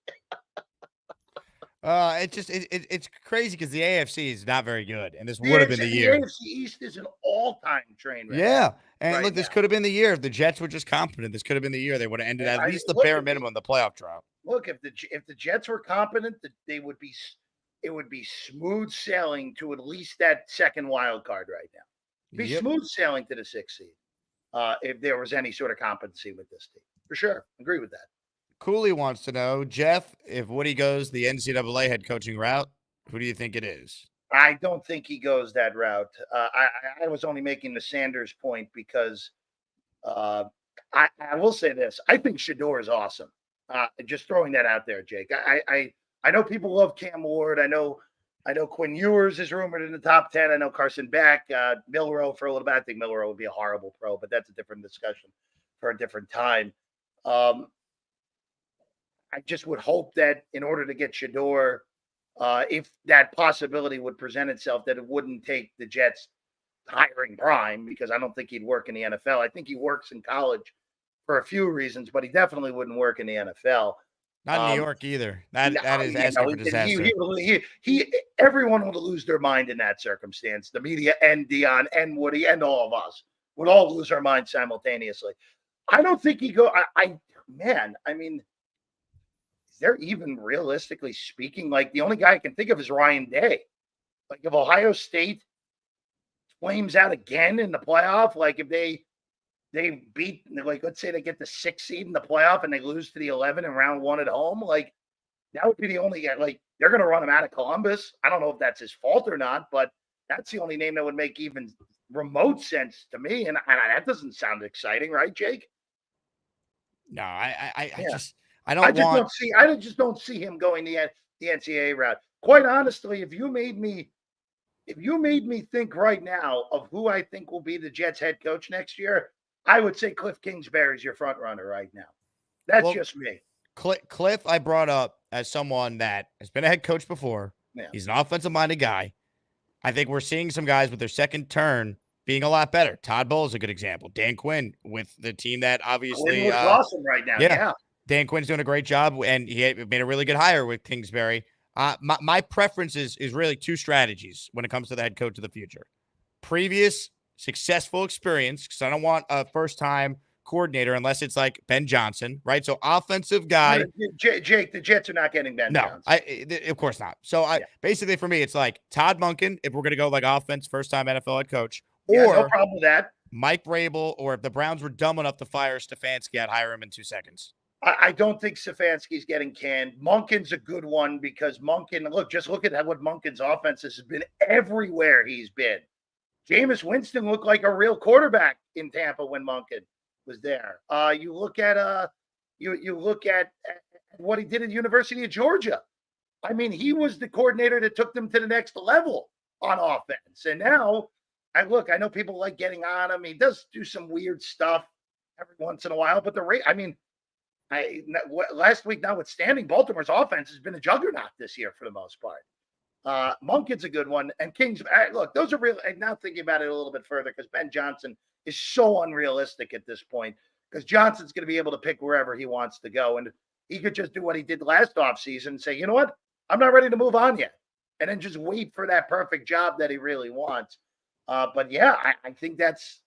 [SPEAKER 2] It's crazy because the AFC is not very good, and this would have been the year.
[SPEAKER 4] The AFC East is an all-time train wreck.
[SPEAKER 2] Yeah, and
[SPEAKER 4] right
[SPEAKER 2] look, this
[SPEAKER 4] now.
[SPEAKER 2] Could have been the year if the Jets were just competent. This could have been the year they would have ended at least the bare minimum the playoff drought.
[SPEAKER 4] Look, if the Jets were competent, it would be smooth sailing to at least that second wild card right now. Smooth sailing to the 6th seed if there was any sort of competency with this team. For sure, agree with that.
[SPEAKER 2] Cooley wants to know, Jeff, if Woody goes the NCAA head coaching route, who do you think it is?
[SPEAKER 4] I don't think he goes that route. I was only making the Sanders point because I will say this. I think Shador is awesome. Just throwing that out there, Jake. I know people love Cam Ward. I know Quinn Ewers is rumored in the top 10. I know Carson Beck, Milroe for a little bit. I think Milroe would be a horrible pro, but that's a different discussion for a different time. I just would hope that in order to get Shador, if that possibility would present itself, that it wouldn't take the Jets hiring Prime, because I don't think he'd work in the NFL. I think he works in college for a few reasons, but he definitely wouldn't work in the NFL.
[SPEAKER 2] Not in New York either. That is asking for disaster.
[SPEAKER 4] Everyone would lose their mind in that circumstance. The media and Dion and Woody and all of us would all lose our minds simultaneously. I don't think he go. I mean, is there even realistically speaking? Like, the only guy I can think of is Ryan Day. Like, if Ohio State flames out again in the playoff, like if they beat, like, let's say they get the 6th seed in the playoff and they lose to the 11 in round 1 at home, like, that would be the only, like, they're going to run him out of Columbus. I don't know if that's his fault or not, but that's the only name that would make even remote sense to me. And that doesn't sound exciting, right, Jake?
[SPEAKER 2] No, I
[SPEAKER 4] just don't see him going the NCAA route. Quite honestly, if you made me think right now of who I think will be the Jets head coach next year, I would say Cliff Kingsbury's your front runner right now. That's just me.
[SPEAKER 2] Cliff, I brought up as someone that has been a head coach before. Yeah. He's an offensive-minded guy. I think we're seeing some guys with their second turn being a lot better. Todd Bowles is a good example. Dan Quinn with the team that obviously
[SPEAKER 4] looks awesome right now. Yeah.
[SPEAKER 2] Dan Quinn's doing a great job, and he made a really good hire with Kingsbury. My preference is really two strategies when it comes to the head coach of the future. Previous successful experience, because I don't want a first-time coordinator unless it's like Ben Johnson, right? So offensive guy.
[SPEAKER 4] Jake, the Jets are not getting Ben Johnson.
[SPEAKER 2] Of course not. So basically for me, it's like Todd Monken, if we're going to go like offense, first-time NFL head coach. Or
[SPEAKER 4] no problem with that.
[SPEAKER 2] Mike Vrabel, or if the Browns were dumb enough to fire Stefanski, I'd hire him in 2 seconds.
[SPEAKER 4] I don't think Stefanski's getting canned. Monken's a good one because Monken, look at what Monken's offense has been everywhere he's been. Jameis Winston looked like a real quarterback in Tampa when Monken was there. You look at what he did at the University of Georgia. I mean, he was the coordinator that took them to the next level on offense. And now, I know people like getting on him. He does do some weird stuff every once in a while, but last week, notwithstanding, Baltimore's offense has been a juggernaut this year for the most part. Monken's a good one. And Kings, those are real. And now thinking about it a little bit further, because Ben Johnson is so unrealistic at this point, because Johnson's going to be able to pick wherever he wants to go. And he could just do what he did last offseason and say, you know what? I'm not ready to move on yet. And then just wait for that perfect job that he really wants. But yeah, I think that's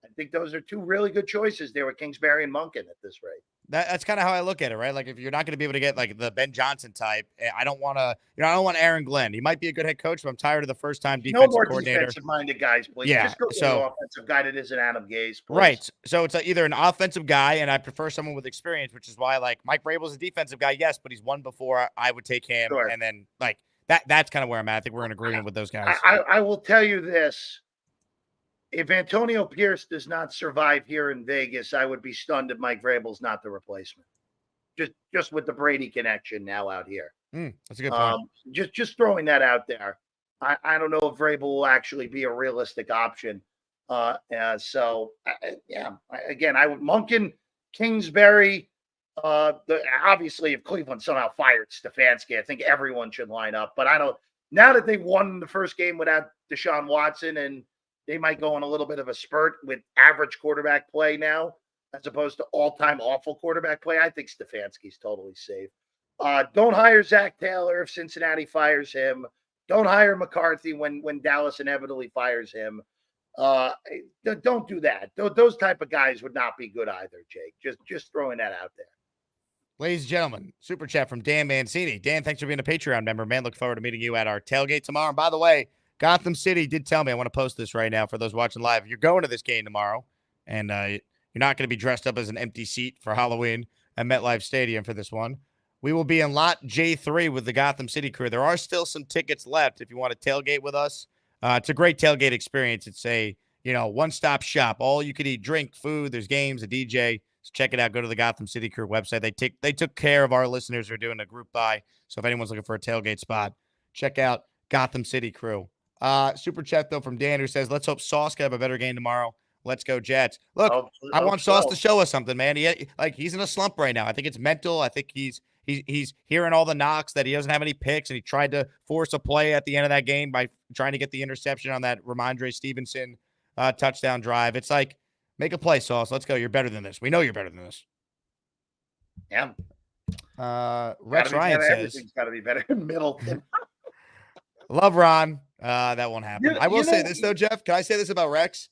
[SPEAKER 4] I think those are two really good choices there with Kingsbury and Monken at this rate.
[SPEAKER 2] That's kind of how I look at it, right? Like if you're not going to be able to get like the Ben Johnson type, I don't want to, I don't want Aaron Glenn. He might be a good head coach, but I'm tired of the first time
[SPEAKER 4] No
[SPEAKER 2] defensive
[SPEAKER 4] more
[SPEAKER 2] coordinator.
[SPEAKER 4] defensive-minded guys, please.
[SPEAKER 2] Yeah,
[SPEAKER 4] Just go get an offensive guy that isn't Adam Gase, please.
[SPEAKER 2] Right. So it's either an offensive guy, and I prefer someone with experience, which is why like Mike Vrabel's a defensive guy, yes, but he's won before. I would take him,
[SPEAKER 4] Sure.
[SPEAKER 2] and then like that's kind of where I'm at. I think we're in agreement with those guys.
[SPEAKER 4] I will tell you this. If Antonio Pierce does not survive here in Vegas, I would be stunned if Mike Vrabel's not the replacement. Just with the Brady connection now out here.
[SPEAKER 2] That's a good point.
[SPEAKER 4] Just throwing that out there. I don't know if Vrabel will actually be a realistic option. Again, I would Monken, Kingsbury. Obviously, if Cleveland somehow fired Stefanski, I think everyone should line up. But I don't. Now that they've won the first game without Deshaun Watson, and they might go on a little bit of a spurt with average quarterback play now, as opposed to all-time awful quarterback play, I think Stefanski's totally safe. Don't hire Zach Taylor if Cincinnati fires him. Don't hire McCarthy when Dallas inevitably fires him. Don't do that. Those type of guys would not be good either, Jake. Just throwing that out there.
[SPEAKER 2] Ladies and gentlemen, super chat from Dan Mancini. Dan, thanks for being a Patreon member, man. Look forward to meeting you at our tailgate tomorrow. And by the way, Gotham City did tell me, I want to post this right now for those watching live. If you're going to this game tomorrow, and you're not going to be dressed up as an empty seat for Halloween at MetLife Stadium for this one, we will be in lot J3 with the Gotham City crew. There are still some tickets left if you want to tailgate with us. It's a great tailgate experience. It's a, one-stop shop. All you could eat, drink, food. There's games, a DJ. So check it out. Go to the Gotham City crew website. They took care of our listeners who are doing a group buy. So if anyone's looking for a tailgate spot, check out Gotham City crew. Super chat, though, from Dan, who says, let's hope Sauce can have a better game tomorrow. Let's go, Jets. Look, I want Sauce to show us something, man. He's in a slump right now. I think it's mental. I think he's hearing all the knocks that he doesn't have any picks, and he tried to force a play at the end of that game by trying to get the interception on that Ramondre Stevenson touchdown drive. It's like, make a play, Sauce. Let's go. You're better than this. We know you're better than this.
[SPEAKER 4] Yeah.
[SPEAKER 2] Rex Ryan says
[SPEAKER 4] everything's got to be better in Middleton.
[SPEAKER 2] Love Ron. That won't happen. I will say this though, Jeff. Can I say this about Rex?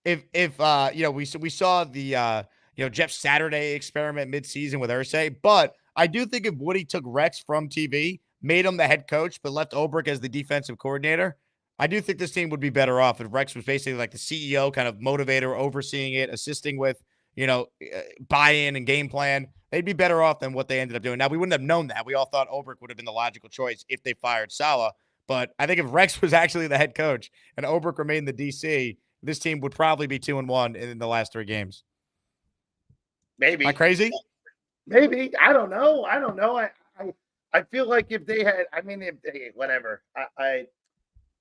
[SPEAKER 2] If we saw the Jeff Saturday experiment midseason with Irsay, but I do think if Woody took Rex from TV, made him the head coach, but left Ulbrich as the defensive coordinator, I do think this team would be better off if Rex was basically like the CEO, kind of motivator, overseeing it, assisting with buy-in and game plan. They'd be better off than what they ended up doing. Now, we wouldn't have known that. We all thought Ulbrich would have been the logical choice if they fired Saleh. But I think if Rex was actually the head coach and Ulbrich remained the DC, this team would probably be 2-1 in the last 3 games.
[SPEAKER 4] Maybe.
[SPEAKER 2] Am I crazy?
[SPEAKER 4] Maybe. I don't know. I feel like if they had, whatever.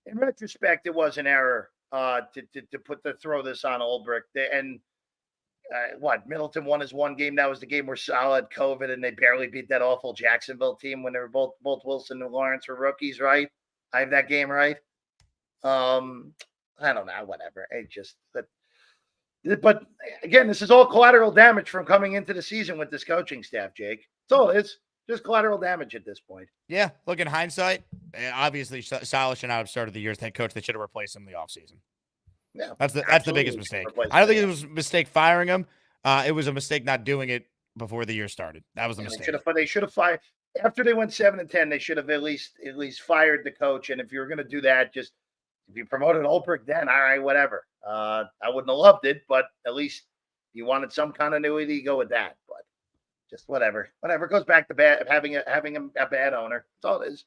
[SPEAKER 4] In retrospect, it was an error to throw this on Ulbrich. Middleton won his one game. That was the game where Saleh had COVID and they barely beat that awful Jacksonville team when they were both Wilson and Lawrence were rookies, right? I have that game right. I don't know, whatever. But again, this is all collateral damage from coming into the season with this coaching staff, Jake. That's all it is. Just collateral damage at this point.
[SPEAKER 2] Yeah, look, in hindsight, obviously Saleh should not have started the year as head coach. They should have replaced him in the offseason.
[SPEAKER 4] Yeah,
[SPEAKER 2] that's the biggest mistake. I don't think it was a mistake firing him. It was a mistake not doing it before the year started. That was the mistake.
[SPEAKER 4] They should have fired after they went 7-10. They should have at least fired the coach. And if you were going to do that, just if you promoted Ulbrich, then all right, whatever. I wouldn't have loved it, but at least you wanted some continuity. Go with that. But just whatever. It goes back to having a bad owner. That's all it is.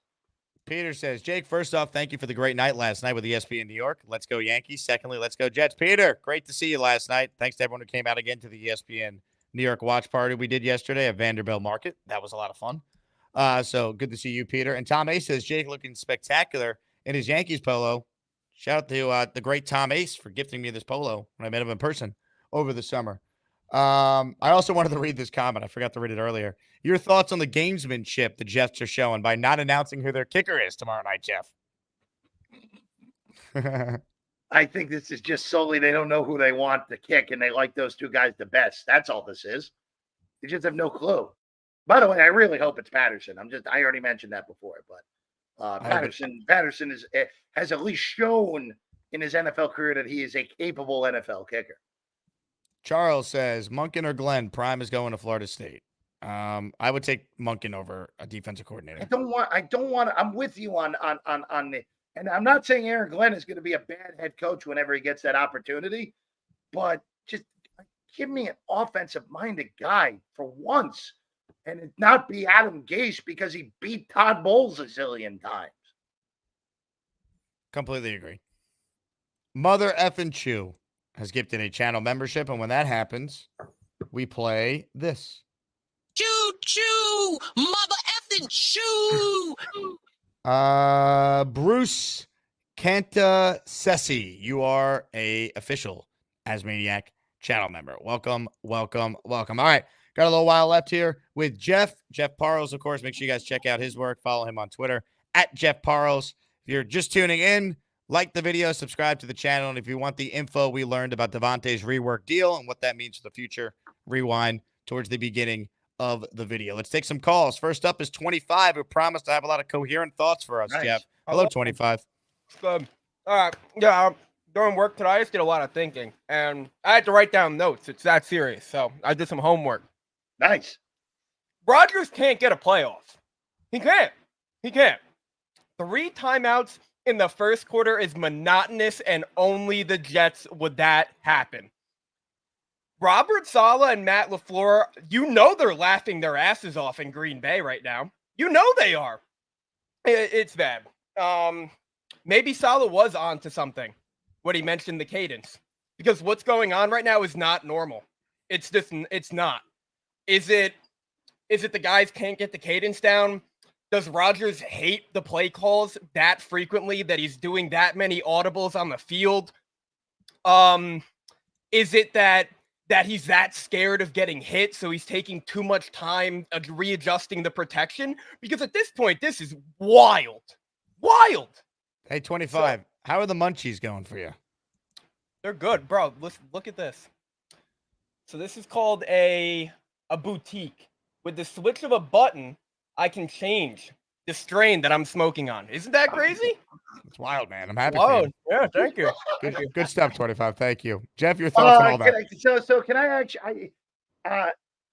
[SPEAKER 2] Peter says, Jake, first off, thank you for the great night last night with ESPN New York. Let's go Yankees. Secondly, let's go Jets. Peter, great to see you last night. Thanks to everyone who came out again to the ESPN New York watch party we did yesterday at Vanderbilt Market. That was a lot of fun. So good to see you, Peter. And Tom Ace says, Jake looking spectacular in his Yankees polo. Shout out to the great Tom Ace for gifting me this polo when I met him in person over the summer. I also wanted to read this comment. I forgot to read it earlier. Your thoughts on the gamesmanship the Jets are showing by not announcing who their kicker is tomorrow night, Jeff?
[SPEAKER 4] I think this is just solely they don't know who they want to kick, and they like those two guys the best. That's all this is. They just have no clue. By the way, I really hope it's Patterson. I already mentioned that before, but Patterson has at least shown in his NFL career that he is a capable NFL kicker.
[SPEAKER 2] Charles says Monken or Glenn. Prime is going to Florida State. I would take Monken over a defensive coordinator.
[SPEAKER 4] I don't want. I'm with you on the. And I'm not saying Aaron Glenn is going to be a bad head coach whenever he gets that opportunity, but just give me an offensive-minded guy for once, and it not be Adam Gase because he beat Todd Bowles a zillion times.
[SPEAKER 2] Completely agree. Mother effing Chew has gifted a channel membership, and when that happens, we play this.
[SPEAKER 1] Choo choo, mother effing choo.
[SPEAKER 2] Bruce Cantasesi, you are a official Asmaniac channel member. Welcome. All right, got a little while left here with Jeff Parles, of course. Make sure you guys check out his work. Follow him on Twitter at Jeff Parles. If you're just tuning in, like the video, subscribe to the channel, and if you want the info we learned about Davante's rework deal and what that means for the future, rewind towards the beginning of the video. Let's take some calls. First up is 25, who promised to have a lot of coherent thoughts for us, nice. Jeff. Hello, 25.
[SPEAKER 5] Good. All right. Yeah, during work today, I just did a lot of thinking, and I had to write down notes. It's that serious, so I did some homework.
[SPEAKER 4] Nice.
[SPEAKER 5] Rodgers can't get a playoff. He can't. 3 timeouts in the first quarter is monotonous, and only the Jets would that happen. Robert Saleh and Matt LaFleur, they're laughing their asses off in Green Bay right now. They are. It's bad. Maybe Saleh was on to something when he mentioned the cadence, because what's going on right now is not normal. It's not. Is it the guys can't get the cadence down? Does Rodgers hate the play calls that frequently that he's doing that many audibles on the field? Is it that he's that scared of getting hit, so he's taking too much time readjusting the protection? Because at this point, this is wild.
[SPEAKER 2] Hey, 25, how are the munchies going for you?
[SPEAKER 5] They're good, bro. Look at this. So this is called a boutique. With the switch of a button, I can change the strain that I'm smoking on. Isn't that crazy?
[SPEAKER 2] It's wild, man. I'm happy for you.
[SPEAKER 5] Yeah, thank you.
[SPEAKER 2] Good stuff, 25. Thank you. Jeff, your thoughts on all that?
[SPEAKER 4] Can I actually,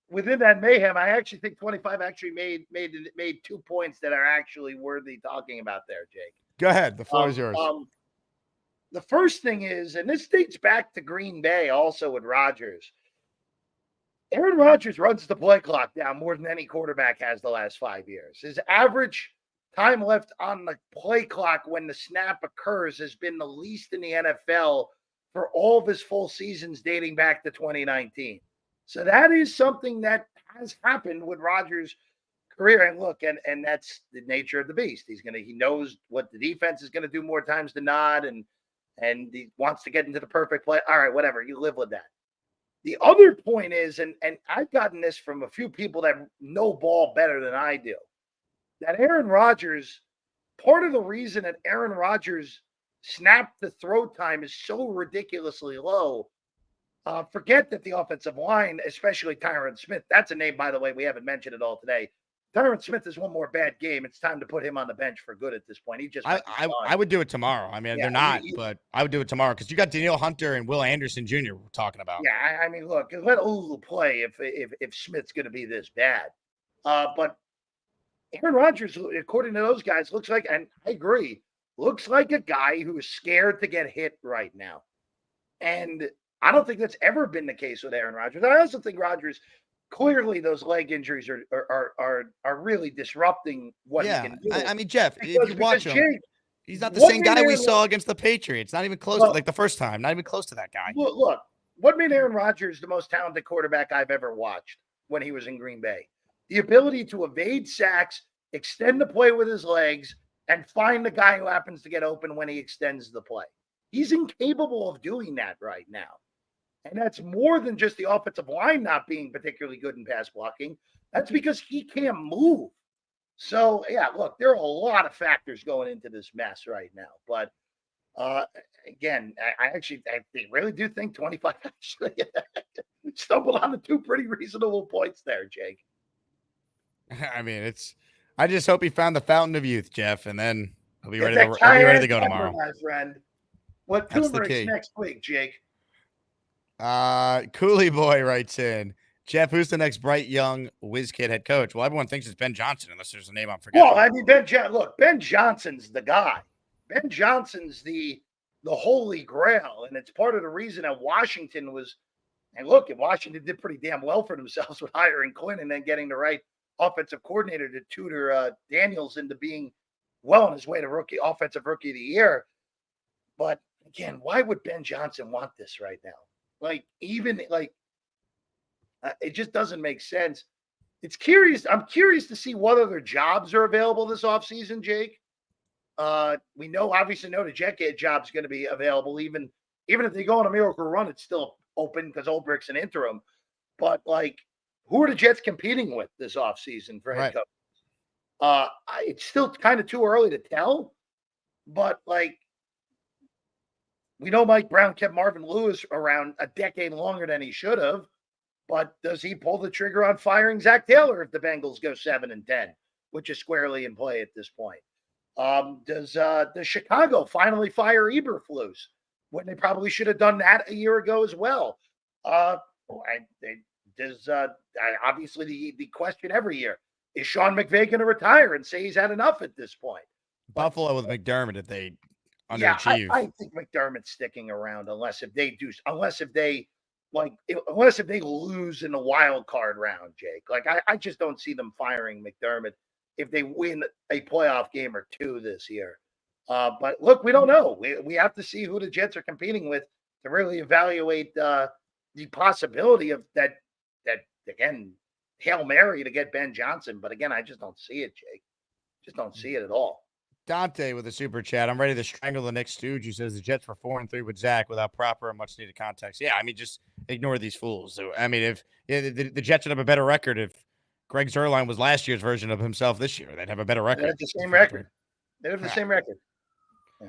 [SPEAKER 4] within that mayhem, I actually think 25 actually made 2 points that are actually worthy talking about there, Jake.
[SPEAKER 2] Go ahead. The floor is yours.
[SPEAKER 4] The first thing is, and this dates back to Green Bay also with Rodgers. Aaron Rodgers runs the play clock down more than any quarterback has the last 5 years. His average time left on the play clock when the snap occurs has been the least in the NFL for all of his full seasons dating back to 2019. So that is something that has happened with Rodgers' career. And look, and that's the nature of the beast. He knows what the defense is going to do more times than not, and he wants to get into the perfect play. All right, whatever. You live with that. The other point is, and I've gotten this from a few people that know ball better than I do, that Aaron Rodgers, part of the reason that Aaron Rodgers' snap to throw time is so ridiculously low, forget that the offensive line, especially Tyron Smith, that's a name, by the way, we haven't mentioned it all today. Tyron Smith has one more bad game. It's time to put him on the bench for good at this point.
[SPEAKER 2] I would do it tomorrow. I mean, they're not, but I would do it tomorrow because you got Danielle Hunter and Will Anderson Jr. we're talking about.
[SPEAKER 4] Yeah, I mean, look, let Ulu play if Smith's going to be this bad. But Aaron Rodgers, according to those guys, looks like, and I agree, looks like a guy who is scared to get hit right now. And I don't think that's ever been the case with Aaron Rodgers. I also think Rodgers, clearly those leg injuries are really disrupting what he can do.
[SPEAKER 2] I mean, Jeff, if you watch him, he's not the same guy we saw against the Patriots. Not even close to like the first time. Not even close to that guy.
[SPEAKER 4] Look, what made Aaron Rodgers the most talented quarterback I've ever watched when he was in Green Bay? The ability to evade sacks, extend the play with his legs, and find the guy who happens to get open when he extends the play. He's incapable of doing that right now. And that's more than just the offensive line not being particularly good in pass blocking. That's because he can't move. So, yeah, look, there are a lot of factors going into this mess right now. But, again, I really do think 25 actually stumbled on the 2 pretty reasonable points there, Jake.
[SPEAKER 2] I mean, I just hope he found the fountain of youth, Jeff, and then he'll be ready to go tomorrow.
[SPEAKER 4] My friend. What tumor is next week, Jake?
[SPEAKER 2] Cooley Boy writes in, Jeff, who's the next bright young whiz kid head coach? Well, everyone thinks it's Ben Johnson, unless there's a name I'm forgetting.
[SPEAKER 4] Well, I mean, look, Ben Johnson's the guy. Ben Johnson's the holy grail, and it's part of the reason that Washington was. And look, Washington did pretty damn well for themselves with hiring Quinn and then getting the right offensive coordinator to tutor Daniels into being well on his way to offensive rookie of the year. But again, why would Ben Johnson want this right now? It just doesn't make sense. It's curious. I'm curious to see what other jobs are available this offseason, Jake. We obviously know the Jet job's going to be available. Even if they go on a miracle run, it's still open because Olbricht's an interim. But who are the Jets competing with this offseason for head coach? It's still kind of too early to tell. But we know Mike Brown kept Marvin Lewis around a decade longer than he should have. But does he pull the trigger on firing Zach Taylor if the Bengals go 7-10, which is squarely in play at this point? Does Chicago finally fire Eberflus when they probably should have done that a year ago as well? Obviously the question every year, is Sean McVay going to retire and say he's had enough at this point?
[SPEAKER 2] Buffalo with McDermott if they underachieve.
[SPEAKER 4] Yeah, I think McDermott's sticking around unless if they lose in the wild card round, Jake. I just don't see them firing McDermott if they win a playoff game or two this year. But look, we don't know. We have to see who the Jets are competing with to really evaluate the possibility of that again, Hail Mary to get Ben Johnson. But again, I just don't see it, Jake. Just don't see it at all.
[SPEAKER 2] Dante with a super chat. I'm ready to strangle the next stooge. He says the Jets were 4-3 with Zach without proper and much needed context. Yeah, I mean, just ignore these fools. So, I mean, if the Jets would have a better record if Greg Zuerlein was last year's version of himself this year, they'd have a better record.
[SPEAKER 4] They have the same record. They have the same record.
[SPEAKER 2] Yeah.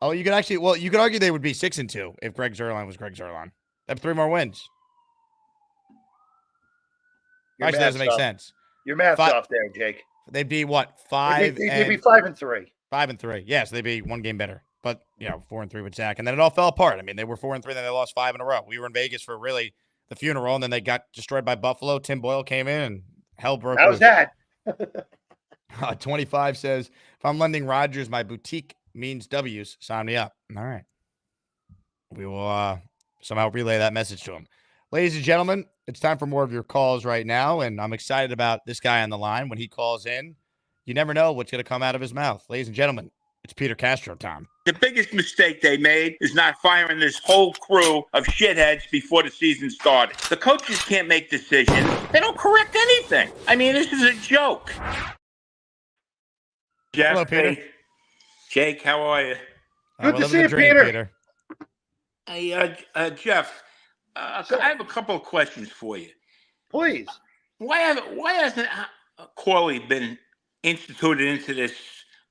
[SPEAKER 2] Oh, you could argue they would be 6-2 if Greg Zuerlein was Greg Zuerlein. They have 3 more wins. Actually, that doesn't make sense.
[SPEAKER 4] Your math's off there, Jake.
[SPEAKER 2] They'd be what? 5.
[SPEAKER 4] They'd be 5-3.
[SPEAKER 2] 5-3. Yes, they'd be one game better. But 4-3 with Zach, and then it all fell apart. I mean, they were 4-3, then they lost 5 in a row. We were in Vegas for really the funeral, and then they got destroyed by Buffalo. Tim Boyle came in, and hell broke loose.
[SPEAKER 4] How's that?
[SPEAKER 2] 25 says, if I'm lending Rodgers, my boutique means W's. Sign me up. All right. We will somehow relay that message to him. Ladies and gentlemen, it's time for more of your calls right now, and I'm excited about this guy on the line. When he calls in, you never know what's going to come out of his mouth. Ladies and gentlemen, it's Peter Castro time.
[SPEAKER 6] The biggest mistake they made is not firing this whole crew of shitheads before the season started. The coaches can't make decisions. They don't correct anything. I mean, this is a joke. Jeff,
[SPEAKER 2] hello, Peter.
[SPEAKER 6] hey, Jake, how are you?
[SPEAKER 4] Good to see you, Peter.
[SPEAKER 6] Hey, Jeff, I have a couple of questions for you.
[SPEAKER 4] Please.
[SPEAKER 6] Why hasn't Corley been instituted into this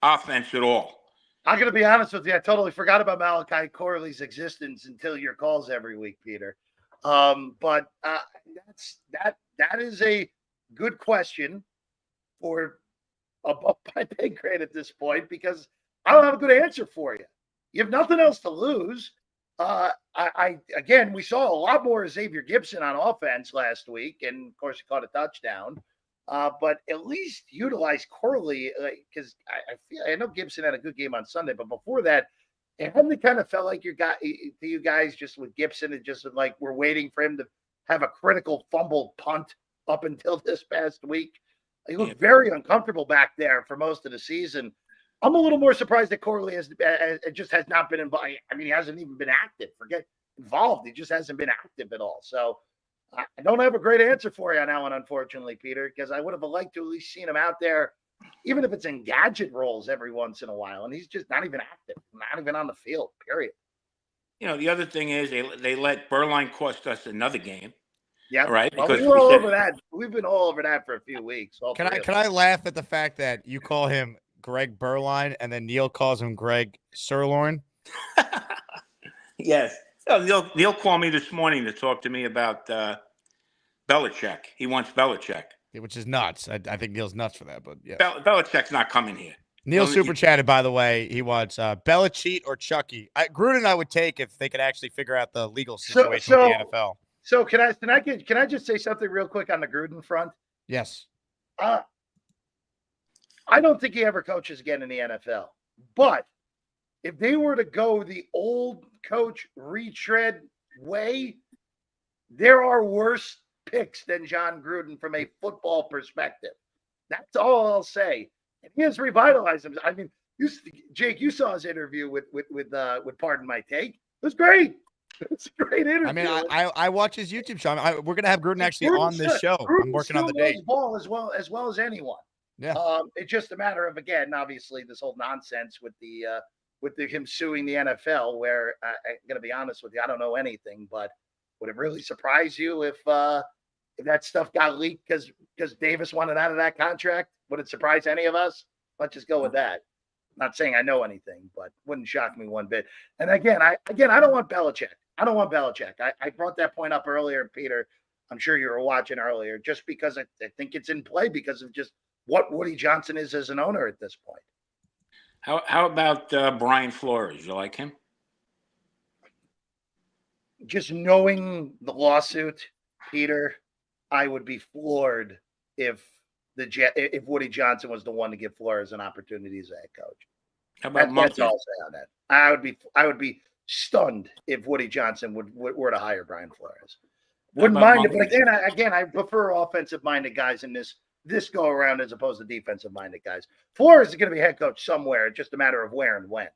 [SPEAKER 6] offense at all?
[SPEAKER 4] I'm going to be honest with you. I totally forgot about Malachi Corley's existence until your calls every week, Peter. But that is a good question for above my pay grade at this point because I don't have a good answer for you. You have nothing else to lose. Again, we saw a lot more of Xavier Gibson on offense last week, and of course, he caught a touchdown. But at least utilize Corley because I know Gibson had a good game on Sunday, but before that, it hadn't kind of felt like you guys just with Gibson and just like we're waiting for him to have a critical fumbled punt up until this past week. He looked very uncomfortable back there for most of the season. I'm a little more surprised that Corley has not been involved. I mean, he hasn't even been active. Forget involved. He just hasn't been active at all. So I don't have a great answer for you on that one, unfortunately, Peter, because I would have liked to at least seen him out there, even if it's in gadget roles every once in a while. And he's just not even active, not even on the field, period.
[SPEAKER 6] The other thing is they let Berline cost us another game.
[SPEAKER 4] Yeah,
[SPEAKER 6] right.
[SPEAKER 4] Well, we were all over that. We've been all over that for a few weeks.
[SPEAKER 2] Can I laugh at the fact that you call him Greg Berline and then Neil calls him Greg Sirloin?
[SPEAKER 6] Yes. Neil called me this morning to talk to me about Belichick. He wants Belichick.
[SPEAKER 2] Which is nuts. I think Neil's nuts for that, but yeah.
[SPEAKER 6] Belichick's not coming here.
[SPEAKER 2] Neil super chatted, by the way. He wants Belichick or Chucky. Gruden I would take if they could actually figure out the legal situation with the NFL.
[SPEAKER 4] So can I just say something real quick on the Gruden front?
[SPEAKER 2] Yes.
[SPEAKER 4] I don't think he ever coaches again in the NFL. But if they were to go the old coach retread way, there are worse picks than John Gruden from a football perspective. That's all I'll say. And he has revitalized him. I mean, Jake, you saw his interview with Pardon My Take. It was great. It's a great interview.
[SPEAKER 2] I mean, I watch his YouTube show. We're gonna have Gruden actually on this show. I'm working on the date.
[SPEAKER 4] Ball as well as anyone.
[SPEAKER 2] Yeah.
[SPEAKER 4] It's just a matter of, again, obviously this whole nonsense with him suing the NFL. Where I'm gonna be honest with you, I don't know anything, but would it really surprise you if that stuff got leaked because Davis wanted out of that contract? Would it surprise any of us? Let's just go with that. Not saying I know anything, but wouldn't shock me one bit. And again, I don't want Belichick. I don't want Belichick. I brought that point up earlier, Peter. I'm sure you were watching earlier, just because I think it's in play because of just what Woody Johnson is as an owner at this point.
[SPEAKER 6] How about Brian Flores? You like him?
[SPEAKER 4] Just knowing the lawsuit, Peter, I would be floored if Woody Johnson was the one to give Flores an opportunity as a head coach.
[SPEAKER 6] How about
[SPEAKER 4] that's all I'll say on that. I would be stunned if Woody Johnson were to hire Brian Flores. Wouldn't mind it, but again, I prefer offensive-minded guys in this go around as opposed to defensive-minded guys. Flores is going to be head coach somewhere. It's just a matter of where and when.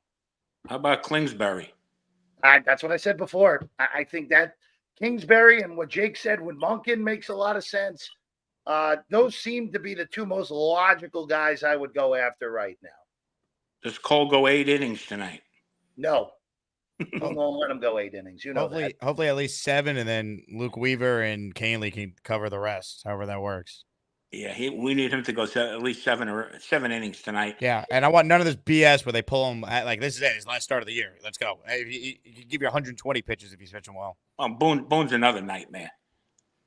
[SPEAKER 6] How about Kingsbury?
[SPEAKER 4] That's what I said before. I think that Kingsbury and what Jake said with Monken makes a lot of sense. Those seem to be the two most logical guys I would go after right now.
[SPEAKER 6] Does Cole go 8 innings tonight?
[SPEAKER 4] No. Don't let him go 8 innings. You know that.
[SPEAKER 2] Hopefully at least 7, and then Luke Weaver and Canley can cover the rest, however that works.
[SPEAKER 6] Yeah, we need him to go at least 7 innings tonight.
[SPEAKER 2] Yeah, and I want none of this BS where they pull him at, this is his last start of the year. Let's go. Hey, you give you 120 pitches if he's pitching well.
[SPEAKER 6] Boone's another nightmare.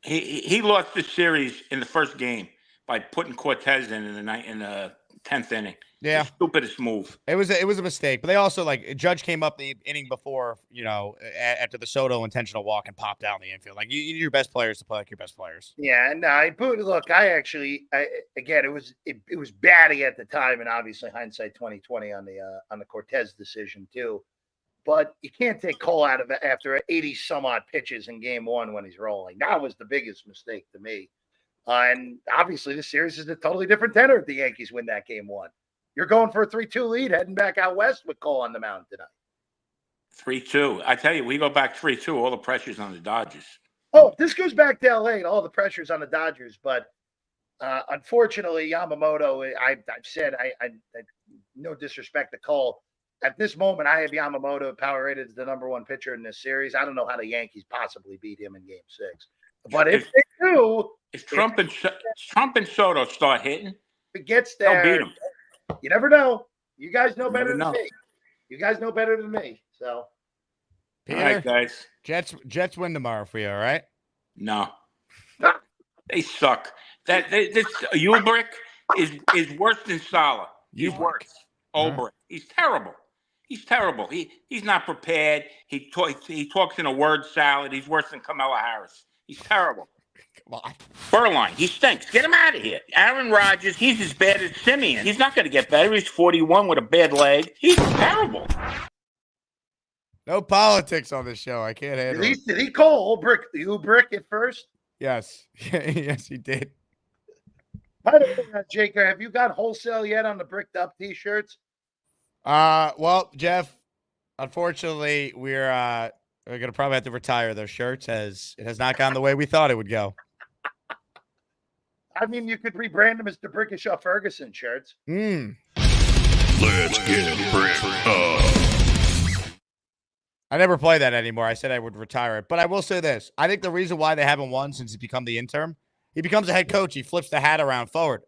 [SPEAKER 6] He lost this series in the first game by putting Cortez in the 10th inning.
[SPEAKER 2] Yeah,
[SPEAKER 6] the stupidest move.
[SPEAKER 2] It was a mistake, but they also Judge came up the inning before, after the Soto intentional walk and popped out in the infield. You need your best players to play like your best players.
[SPEAKER 4] Yeah, and it was batty at the time, and obviously hindsight 2020 on the Cortez decision too. But you can't take Cole out of it after 80 some odd pitches in game 1 when he's rolling. That was the biggest mistake to me. And obviously this series is a totally different tenor if the Yankees win that game 1. You're going for a 3-2 lead heading back out west with Cole on the mound tonight.
[SPEAKER 6] 3-2. I tell you, we go back 3-2. All the pressure's on the Dodgers.
[SPEAKER 4] Oh, this goes back to LA and all the pressure's on the Dodgers. But unfortunately, Yamamoto, I've said, I no disrespect to Cole. At this moment, I have Yamamoto power rated as the number 1 pitcher in this series. I don't know how the Yankees possibly beat him in game 6. But if they do.
[SPEAKER 6] If Trump and Soto start hitting,
[SPEAKER 4] if it gets there,
[SPEAKER 6] they'll beat him.
[SPEAKER 4] You never know. You guys know better than me. You guys know better than me. So,
[SPEAKER 2] Peter,
[SPEAKER 6] all right, guys.
[SPEAKER 2] Jets win tomorrow for you. All right?
[SPEAKER 6] No, they suck. This Ulbrich is worse than Saleh. He's worse. Ulbrich. He's terrible. He's terrible. He's not prepared. He talks in a word salad. He's worse than Kamala Harris. He's terrible.
[SPEAKER 2] Come on.
[SPEAKER 6] Furline, he stinks. Get him out of here. Aaron Rodgers, he's as bad as Simeon. He's not going to get better. He's 41 with a bad leg. He's terrible.
[SPEAKER 2] No politics on this show. I can't handle it.
[SPEAKER 4] Did he call Ulbrich at first?
[SPEAKER 2] Yes. Yes, he did.
[SPEAKER 4] By the way, Jake, have you got wholesale yet on the bricked up T-shirts?
[SPEAKER 2] Well, Jeff, unfortunately, we're going to probably have to retire those shirts as it has not gone the way we thought it would go.
[SPEAKER 4] I mean, you could rebrand them as the Brickishaw Ferguson shirts.
[SPEAKER 1] Let's get bricked up.
[SPEAKER 2] I never play that anymore. I said I would retire it. But I will say this. I think the reason why they haven't won since he's become the interim, he becomes a head coach. He flips the hat around forward.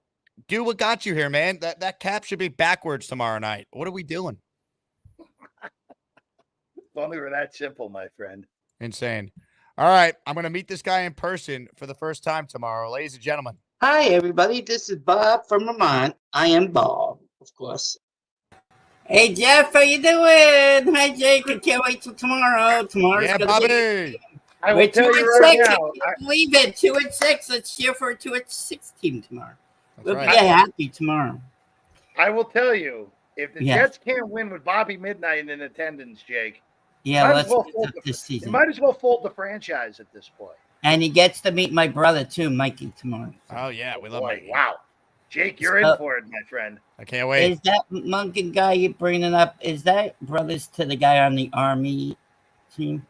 [SPEAKER 2] Do what got you here, man. That cap should be backwards tomorrow night. What are we doing?
[SPEAKER 4] If only we're that simple, my friend.
[SPEAKER 2] Insane. All right. I'm going to meet this guy in person for the first time tomorrow. Ladies and gentlemen.
[SPEAKER 7] Hi, everybody. This is Bob from Vermont. I am Bob, of course. Hey Jeff, how you doing? Hi Jake, I can't wait till tomorrow. Tomorrow's
[SPEAKER 2] Yeah,
[SPEAKER 7] gonna be.
[SPEAKER 2] Bobby.
[SPEAKER 4] I
[SPEAKER 7] We're
[SPEAKER 4] will tell
[SPEAKER 7] 2
[SPEAKER 4] you
[SPEAKER 7] and
[SPEAKER 4] right
[SPEAKER 7] 6.
[SPEAKER 4] now.
[SPEAKER 7] I can't believe it. 2 and 6. Let's cheer for a 2 and 6 team tomorrow.
[SPEAKER 2] That's
[SPEAKER 7] We'll
[SPEAKER 2] right.
[SPEAKER 7] be happy tomorrow.
[SPEAKER 4] I will tell you, if the
[SPEAKER 7] Yeah.
[SPEAKER 4] Jets can't win with Bobby Midnight in attendance, Jake,
[SPEAKER 7] Yeah,
[SPEAKER 4] might
[SPEAKER 7] let's
[SPEAKER 4] as well
[SPEAKER 7] get
[SPEAKER 4] fold
[SPEAKER 7] up
[SPEAKER 4] the,
[SPEAKER 7] this
[SPEAKER 4] they
[SPEAKER 7] season.
[SPEAKER 4] might as well fold the franchise at this point.
[SPEAKER 7] And he gets to meet my brother too, Mikey, tomorrow.
[SPEAKER 2] Oh, yeah. We love
[SPEAKER 4] Boy,
[SPEAKER 2] Mikey.
[SPEAKER 4] wow. Jake, you're
[SPEAKER 7] So-
[SPEAKER 4] in for it, my friend.
[SPEAKER 2] I can't wait.
[SPEAKER 7] Is that Munkin guy you bringing up? Is that brothers to the guy on the Army team?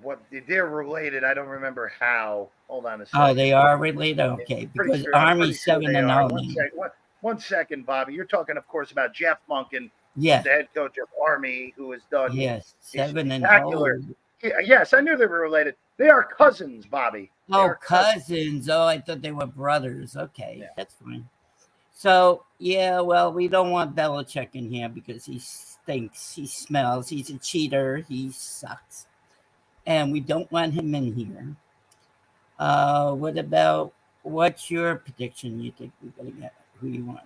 [SPEAKER 4] What they're related. I don't remember how. Hold on a second.
[SPEAKER 7] Oh, they are related. Okay,
[SPEAKER 4] Pretty
[SPEAKER 7] because
[SPEAKER 4] sure- I'm pretty
[SPEAKER 7] Army's
[SPEAKER 4] sure
[SPEAKER 7] 7
[SPEAKER 4] they
[SPEAKER 7] and
[SPEAKER 4] are.
[SPEAKER 7] 0.
[SPEAKER 4] One second, Bobby. You're talking, of course, about Jeff Munkin,
[SPEAKER 7] Yeah.
[SPEAKER 4] the head coach of Army, who has done.
[SPEAKER 7] Yes, 7 and
[SPEAKER 4] spectacular.
[SPEAKER 7] 0.
[SPEAKER 4] Yes, I knew they were related. They are cousins, Bobby. They
[SPEAKER 7] Oh,
[SPEAKER 4] are
[SPEAKER 7] cousins. Oh, I thought they were brothers. Okay,
[SPEAKER 4] Yeah.
[SPEAKER 7] that's fine. So, yeah, well, we don't want Belichick in here because he stinks. He smells. He's a cheater. He sucks. And we don't want him in here. What's your prediction? You think we're going to get? Who you want?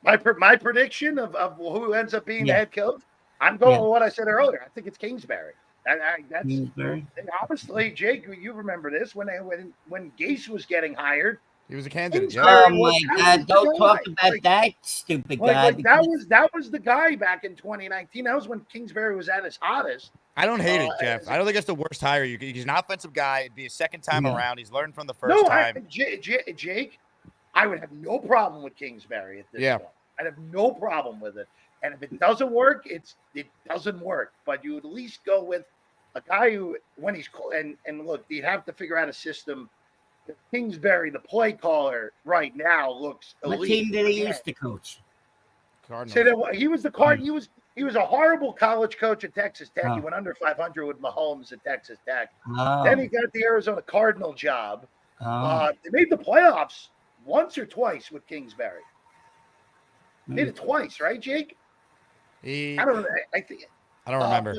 [SPEAKER 4] My prediction of who ends up being the
[SPEAKER 7] Yeah.
[SPEAKER 4] head coach. I'm going
[SPEAKER 7] Yeah.
[SPEAKER 4] with what I said earlier. I think it's Kingsbury. That's
[SPEAKER 7] Kingsbury?
[SPEAKER 4] honestly, Jake. You remember this when Gase was getting hired.
[SPEAKER 2] He was a candidate, Jeff.
[SPEAKER 7] Oh,
[SPEAKER 4] was-
[SPEAKER 7] my
[SPEAKER 4] that was
[SPEAKER 7] God.
[SPEAKER 4] the
[SPEAKER 7] Don't talk
[SPEAKER 4] guy.
[SPEAKER 7] about
[SPEAKER 4] Like-
[SPEAKER 7] that stupid guy.
[SPEAKER 4] Like
[SPEAKER 7] because-
[SPEAKER 4] that was the guy back in 2019. That was when Kingsbury was at his hottest.
[SPEAKER 2] I don't hate it,
[SPEAKER 4] Uh,
[SPEAKER 2] Jeff. I don't think that's the worst hire. He's an offensive guy. It'd be his second time
[SPEAKER 7] Yeah.
[SPEAKER 2] around. He's learned from the first time.
[SPEAKER 4] Jake, I would have no problem with Kingsbury at this
[SPEAKER 2] Yeah.
[SPEAKER 4] point. I'd have no problem with it. And if it doesn't work, it doesn't work. But you would at least go with a guy who, when he's and look, you'd have to figure out a system. Kingsbury, the play caller right now, looks elite.
[SPEAKER 7] What team did he
[SPEAKER 4] Yeah.
[SPEAKER 7] used to coach?
[SPEAKER 2] Cardinals.
[SPEAKER 4] Say that he was the card. He was a horrible college coach at Texas Tech.
[SPEAKER 7] Oh.
[SPEAKER 4] He went under 500 with Mahomes at Texas Tech.
[SPEAKER 7] Oh,
[SPEAKER 4] Then he got the Arizona Cardinal job.
[SPEAKER 7] oh.
[SPEAKER 4] They made the playoffs once or twice with Kingsbury. Made it twice, right, Jake?
[SPEAKER 2] He,
[SPEAKER 4] I don't know. I think.
[SPEAKER 2] I don't remember.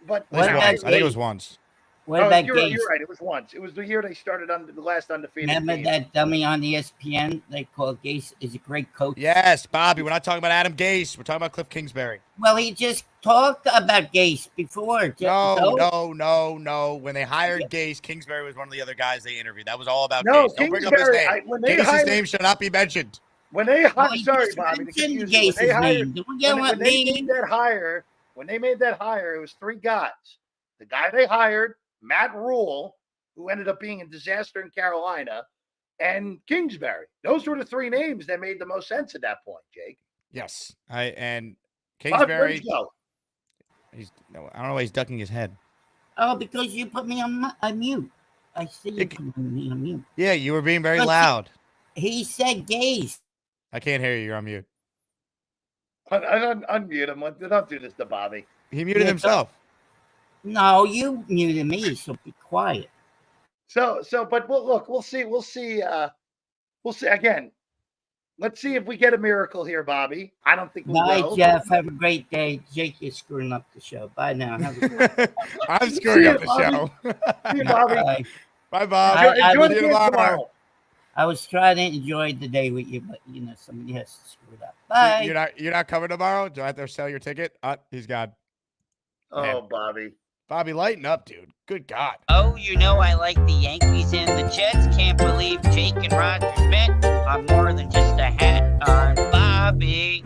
[SPEAKER 4] But
[SPEAKER 2] At least
[SPEAKER 7] What
[SPEAKER 2] once.
[SPEAKER 7] about
[SPEAKER 2] I think it was
[SPEAKER 7] Gase?
[SPEAKER 2] once.
[SPEAKER 7] What about
[SPEAKER 4] you're
[SPEAKER 7] Gase?
[SPEAKER 4] right. It was once. It was the year they started on the last undefeated
[SPEAKER 7] Remember
[SPEAKER 4] team.
[SPEAKER 7] that dummy on ESPN they called Gase is a great coach?
[SPEAKER 2] Yes, Bobby. We're not talking about Adam Gase. We're talking about Cliff Kingsbury.
[SPEAKER 7] Well, he just talked about Gase before.
[SPEAKER 2] No. When they hired Gase, Kingsbury was one of the other guys they interviewed. That was all about
[SPEAKER 4] No,
[SPEAKER 2] Gase. Don't bring up his
[SPEAKER 4] Kingsbury.
[SPEAKER 2] name.
[SPEAKER 4] When they
[SPEAKER 2] Gase's
[SPEAKER 4] hired,
[SPEAKER 2] name should not be mentioned.
[SPEAKER 4] when they
[SPEAKER 7] Well,
[SPEAKER 4] hired,
[SPEAKER 7] he
[SPEAKER 4] sorry,
[SPEAKER 7] just
[SPEAKER 4] Bobby, to
[SPEAKER 7] mentioned
[SPEAKER 4] confuse you.
[SPEAKER 7] Gase's name. Don't yell at
[SPEAKER 4] When they
[SPEAKER 7] me.
[SPEAKER 4] made that hire, it was three guys. The guy they hired, Matt Rule, who ended up being a disaster in Carolina, and Kingsbury. Those were the three names that made the most sense at that point, Jake.
[SPEAKER 2] Yes. And
[SPEAKER 4] Bob,
[SPEAKER 2] Kingsbury,
[SPEAKER 4] let's go.
[SPEAKER 2] I don't know why he's ducking his head.
[SPEAKER 7] Oh, because you put me on mute. I see you
[SPEAKER 2] It-
[SPEAKER 7] put me on mute.
[SPEAKER 2] Yeah, you were being very
[SPEAKER 7] But he-
[SPEAKER 2] loud.
[SPEAKER 7] He said Gase.
[SPEAKER 2] I can't hear you. You're on mute.
[SPEAKER 4] Unmute him. Don't do this to Bobby.
[SPEAKER 2] He muted
[SPEAKER 7] Yeah,
[SPEAKER 2] himself.
[SPEAKER 7] No, you muted me, so be quiet.
[SPEAKER 4] But we'll see again. Let's see if we get a miracle here, Bobby. I don't think we
[SPEAKER 7] Bye,
[SPEAKER 4] will.
[SPEAKER 7] Jeff. Have a great day. Jake is screwing up the show. Bye now. Have a good
[SPEAKER 2] I'm screwing up
[SPEAKER 4] you,
[SPEAKER 2] the show.
[SPEAKER 4] See you, Bobby.
[SPEAKER 7] Bye.
[SPEAKER 2] Bye, Bob.
[SPEAKER 7] I
[SPEAKER 4] Enjoy
[SPEAKER 7] was-
[SPEAKER 4] the
[SPEAKER 2] See you
[SPEAKER 4] game
[SPEAKER 2] tomorrow.
[SPEAKER 4] tomorrow.
[SPEAKER 7] I was trying to enjoy the day with you, but somebody has to screw it up. Bye.
[SPEAKER 2] You're not coming tomorrow? Do I have to sell your ticket? He's gone.
[SPEAKER 4] Oh, Bobby.
[SPEAKER 2] Bobby, lighten up, dude. Good God.
[SPEAKER 8] Oh, I like the Yankees and the Jets. Can't believe Jake and Roger met. I'm more than just a hat on Bobby.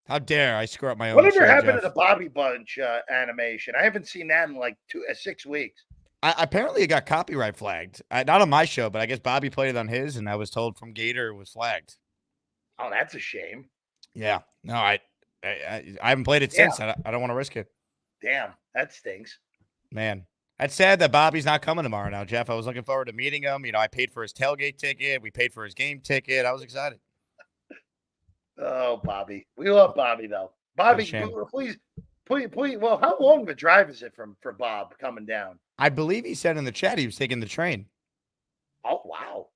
[SPEAKER 2] How dare I screw up my own
[SPEAKER 4] Whatever
[SPEAKER 2] show,
[SPEAKER 4] happened
[SPEAKER 2] Jeff.
[SPEAKER 4] to the Bobby Bunch animation? I haven't seen that in like 6 weeks.
[SPEAKER 2] Apparently, it got copyright flagged. Not on my show, but I guess Bobby played it on his, and I was told from Gator it was flagged.
[SPEAKER 4] Oh, that's a shame.
[SPEAKER 2] Yeah. No, I haven't played it since. I don't want to risk it.
[SPEAKER 4] Damn, that stinks.
[SPEAKER 2] Man, that's sad that Bobby's not coming tomorrow now, Jeff. I was looking forward to meeting him. I paid for his tailgate ticket. We paid for his game ticket. I was excited.
[SPEAKER 4] Oh, Bobby. We love Bobby, though. Bobby,
[SPEAKER 2] shame.
[SPEAKER 4] please. Well, how long of a drive is it for Bob coming down?
[SPEAKER 2] I believe he said in the chat he was taking the train.
[SPEAKER 4] Oh, wow.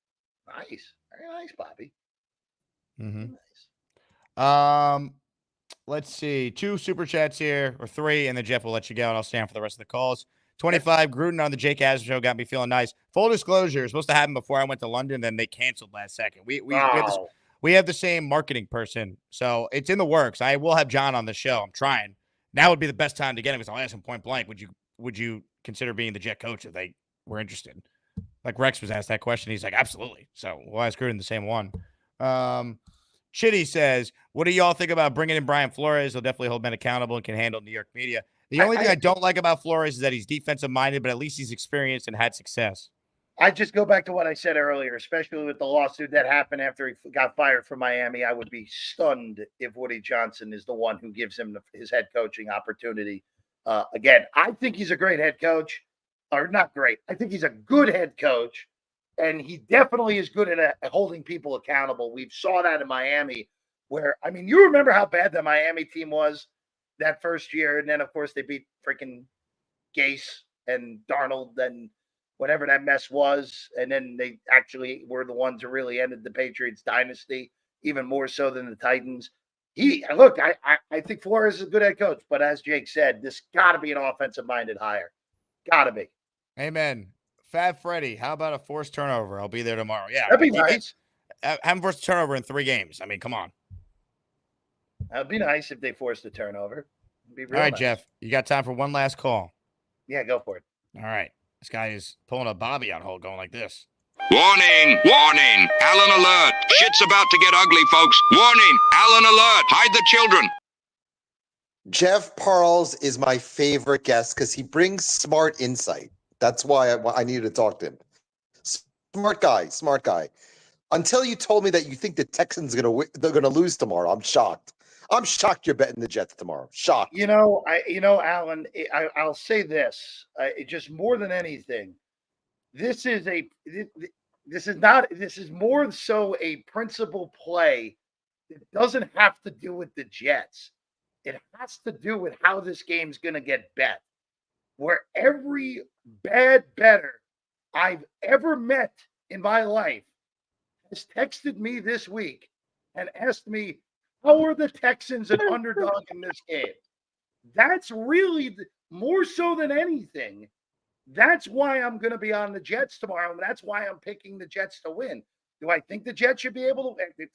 [SPEAKER 4] Nice. Very nice, Bobby.
[SPEAKER 2] Mm-hmm.
[SPEAKER 4] Nice.
[SPEAKER 2] Let's see. 2 super chats here, or 3, and then Jeff will let you go, and I'll stand for the rest of the calls. 25, Gruden on the Jake Asman show got me feeling nice. Full disclosure, it was supposed to happen before I went to London, then they canceled last second. We had this, We have the same marketing person, so it's in the works. I will have John on the show. I'm trying. Now would be the best time to get him because I'll ask him point blank. Would you consider being the Jet coach if they were interested? Like Rex was asked that question. He's like, absolutely. So we'll ask Gruden the same one. Chitty says, what do y'all think about bringing in Brian Flores? He'll definitely hold men accountable and can handle New York media. The only thing I don't like about Flores is that he's defensive minded, but at least he's experienced and had success.
[SPEAKER 4] I just go back to what I said earlier, especially with the lawsuit that happened after he got fired from Miami. I would be stunned if Woody Johnson is the one who gives him his head coaching opportunity. Again, I think he's a great head coach, or not great. I think he's a good head coach, and he definitely is good at holding people accountable. We saw that in Miami, where, I mean, you remember how bad the Miami team was that first year, and then, of course, they beat freaking Gase and Darnold and whatever that mess was, and then they actually were the ones who really ended the Patriots dynasty, even more so than the Titans. I think Flores is a good head coach, but as Jake said, this got to be an offensive-minded hire. Got to be.
[SPEAKER 2] Amen. Fat Freddy, how about a forced turnover? I'll be there tomorrow. Yeah,
[SPEAKER 4] That'd be nice.
[SPEAKER 2] Haven't forced a turnover in 3 games. I mean, come on.
[SPEAKER 4] That'd be nice if they forced a turnover.
[SPEAKER 2] All right, nice. Jeff, you got time for one last call?
[SPEAKER 4] Yeah, go for it.
[SPEAKER 2] All right. This guy is pulling a Bobby out hole going like this.
[SPEAKER 1] Warning, warning, Allen alert. Shit's about to get ugly, folks. Warning, Allen alert. Hide the children.
[SPEAKER 9] Jeff Parles is my favorite guest because he brings smart insight. That's why I needed to talk to him. Smart guy. Until you told me that you think the Texans they're gonna lose tomorrow, I'm shocked. I'm shocked you're betting the Jets tomorrow. Shocked.
[SPEAKER 4] Alan, I'll say this. Just more than anything, this is more so a principal play. It doesn't have to do with the Jets. It has to do with how this game's going to get bet. Where every bad bettor I've ever met in my life has texted me this week and asked me, how are the Texans an underdog in this game? That's really more so than anything. That's why I'm going to be on the Jets tomorrow. And that's why I'm picking the Jets to win. Do I think the Jets should be able to?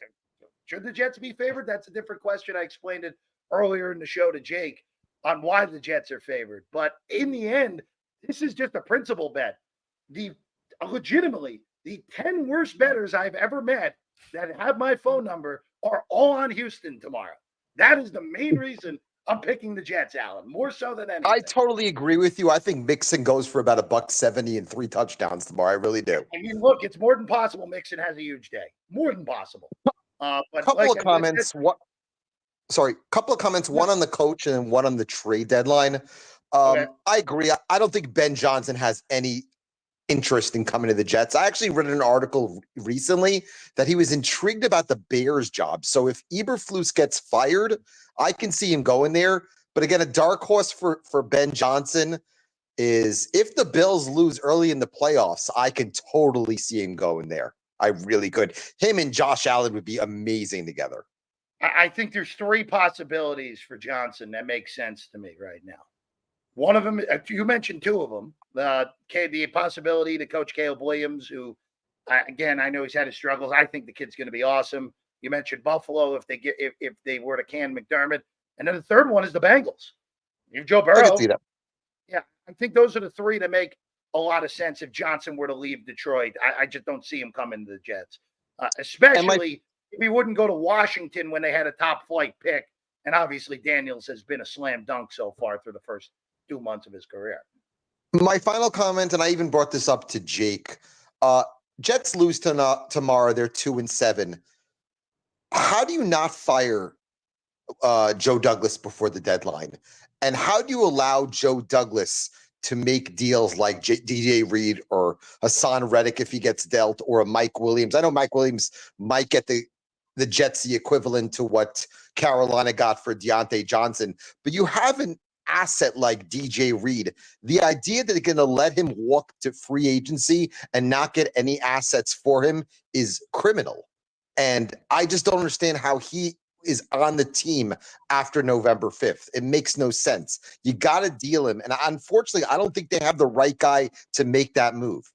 [SPEAKER 4] Should the Jets be favored? That's a different question. I explained it earlier in the show to Jake on why the Jets are favored. But in the end, this is just a principal bet. Legitimately, the 10 worst bettors I've ever met that have my phone number are all on Houston tomorrow. That is the main reason I'm picking the Jets, Alan, more so than anything.
[SPEAKER 9] I totally agree with you. I think Mixon goes for about $170 and 3 touchdowns tomorrow. I really do.
[SPEAKER 4] I mean, look, it's more than possible Mixon has a huge day. More than possible.
[SPEAKER 9] Couple of comments, one on the coach and one on the trade deadline.
[SPEAKER 4] Okay.
[SPEAKER 9] I agree. I don't think Ben Johnson has any interest in coming to the Jets. I actually read an article recently that he was intrigued about the Bears job. So if Eberflus gets fired, I can see him going there. But again, a dark horse for Ben Johnson is if the Bills lose early in the playoffs, I can totally see him going there. I really could. Him and Josh Allen would be amazing together.
[SPEAKER 4] I think there's 3 possibilities for Johnson that make sense to me right now. One of them, you mentioned 2 of them. The possibility to coach Caleb Williams, who, again, I know he's had his struggles. I think the kid's going to be awesome. You mentioned Buffalo if they were to can McDermott, and then the third one is the Bengals. You Joe Burrow.
[SPEAKER 9] I can see that.
[SPEAKER 4] Yeah, I think those are the 3 that make a lot of sense if Johnson were to leave Detroit. I just don't see him coming to the Jets, especially if he wouldn't go to Washington when they had a top flight pick. And obviously, Daniels has been a slam dunk so far through the first 2 months of his career.
[SPEAKER 9] My final comment, and I even brought this up to Jake. Jets lose tomorrow. They're 2-7. How do you not fire Joe Douglas before the deadline? And how do you allow Joe Douglas to make deals like DJ Reed or Hassan Reddick if he gets dealt, or a Mike Williams? I know Mike Williams might get the Jets the equivalent to what Carolina got for Deontay Johnson, but you have an asset like DJ Reed. The idea that they're going to let him walk to free agency and not get any assets for him is criminal. And I just don't understand how he is on the team after November 5th. It makes no sense. You got to deal him. And unfortunately, I don't think they have the right guy to make that move.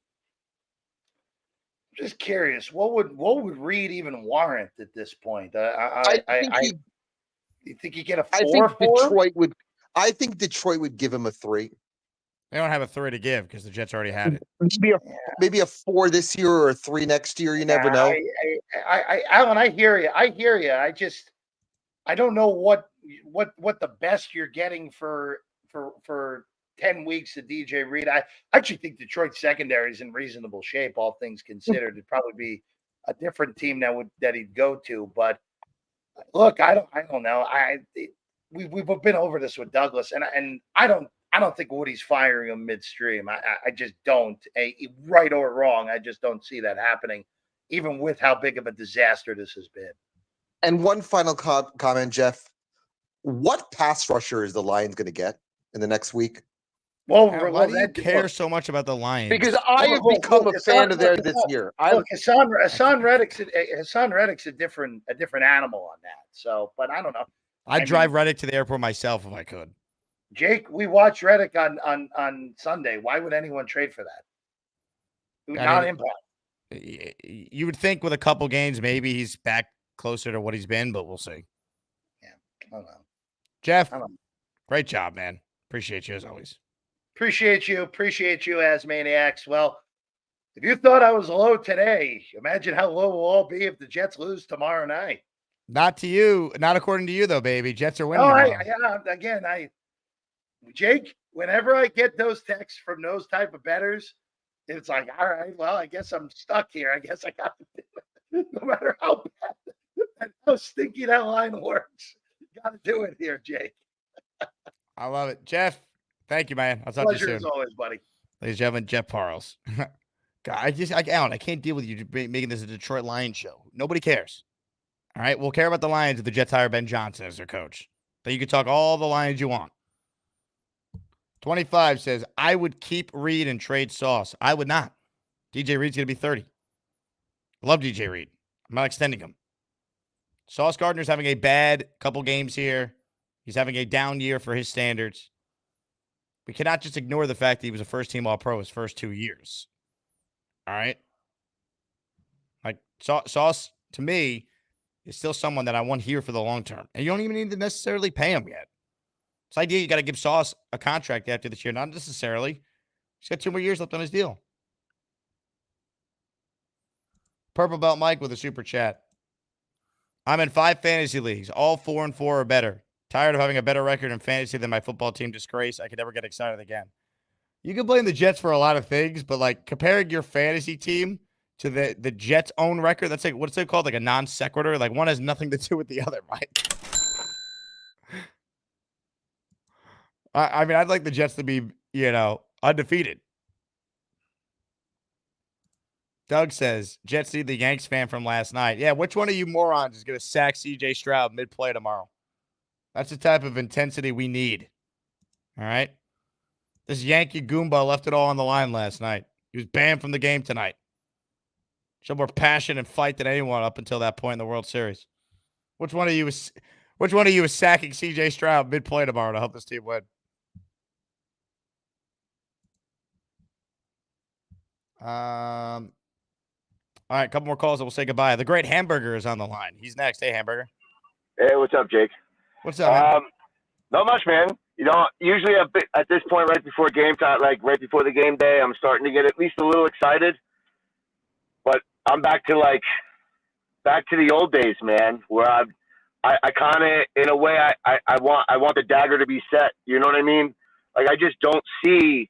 [SPEAKER 4] just curious, what would Reed even warrant at this point? You think you get a 4
[SPEAKER 9] I think
[SPEAKER 4] for him?
[SPEAKER 9] Detroit would. I think Detroit would give him a 3.
[SPEAKER 2] They don't have a 3 to give because the Jets already had it.
[SPEAKER 9] Maybe a 4 this year or a 3 next year. You never know.
[SPEAKER 4] Alan, I hear you. I don't know what the best you're getting for 10 weeks of DJ Reed. I actually think Detroit's secondary is in reasonable shape, all things considered. It'd probably be a different team that he'd go to. But look, I don't know. We've been over this with Douglas, and I don't think Woody's firing him midstream. I just don't. Right or wrong, I just don't see that happening, even with how big of a disaster this has been.
[SPEAKER 9] And one final comment, Jeff. What pass rusher is the Lions going to get in the next week?
[SPEAKER 2] Well, why do you care so much about the Lions?
[SPEAKER 9] Because I have become a fan of theirs this year.
[SPEAKER 4] Hassan Reddick's a different animal on that. So, but I don't know.
[SPEAKER 2] I'd drive Reddick to the airport myself if I could.
[SPEAKER 4] Jake, we watched Reddick on Sunday. Why would anyone trade for that? It would not impact.
[SPEAKER 2] You would think with a couple games, maybe he's back closer to what he's been, but we'll see.
[SPEAKER 4] Yeah, I don't know.
[SPEAKER 2] Jeff, great job, man. Appreciate you as always.
[SPEAKER 4] Appreciate you, as maniacs. Well, if you thought I was low today, imagine how low we'll all be if the Jets lose tomorrow night.
[SPEAKER 2] Not to you, not according to you though, baby. Jets are winning.
[SPEAKER 4] Jake, whenever I get those texts from those type of bettors, it's like, all right, well, I guess I'm stuck here. I guess I got to do it. No matter how bad and how stinky that line works, you got to do it here, Jake.
[SPEAKER 2] I love it. Jeff, thank you, man. I'll talk to you soon.
[SPEAKER 4] Pleasure as always, buddy.
[SPEAKER 2] Ladies and gentlemen, Jeff Parles. God, Alan, I can't deal with you making this a Detroit Lions show. Nobody cares. All right, we'll care about the Lions if the Jets hire Ben Johnson as their coach. Then you can talk all the Lions you want. 25 says, I would keep Reed and trade Sauce. I would not. DJ Reed's going to be 30. I love DJ Reed. I'm not extending him. Sauce Gardner's having a bad couple games here. He's having a down year for his standards. We cannot just ignore the fact that he was a first-team All-Pro his first 2 years. All right? Like, Sauce, to me, is still someone that I want here for the long term. And you don't even need to necessarily pay him yet. This idea you got to give Sauce a contract after this year, not necessarily. He's got 2 more years left on his deal. Purple Belt Mike with a super chat. I'm in 5 fantasy leagues. All 4 and 4 or better. Tired of having a better record in fantasy than my football team. Disgrace. I could never get excited again. You can blame the Jets for a lot of things, but like comparing your fantasy team to the Jets' own record, that's like, what's it called? Like a non sequitur? Like one has nothing to do with the other, right? I mean, I'd like the Jets to be, undefeated. Doug says, Jets need the Yanks fan from last night. Yeah, which one of you morons is going to sack C.J. Stroud mid-play tomorrow? That's the type of intensity we need. All right? This Yankee Goomba left it all on the line last night. He was banned from the game tonight. Showed more passion and fight than anyone up until that point in the World Series. Which one of you is sacking C.J. Stroud mid-play tomorrow to help this team win? All right, a couple more calls and we'll say goodbye. The great Hamburger is on the line. He's next. Hey, Hamburger.
[SPEAKER 10] Hey, what's up, Jake?
[SPEAKER 2] What's up, man?
[SPEAKER 10] Not much, man. Usually at this point, right before game time, like right before the game day, I'm starting to get at least a little excited. But I'm back to the old days, man, where I kind of, in a way, I want the dagger to be set. You know what I mean? Like, I just don't see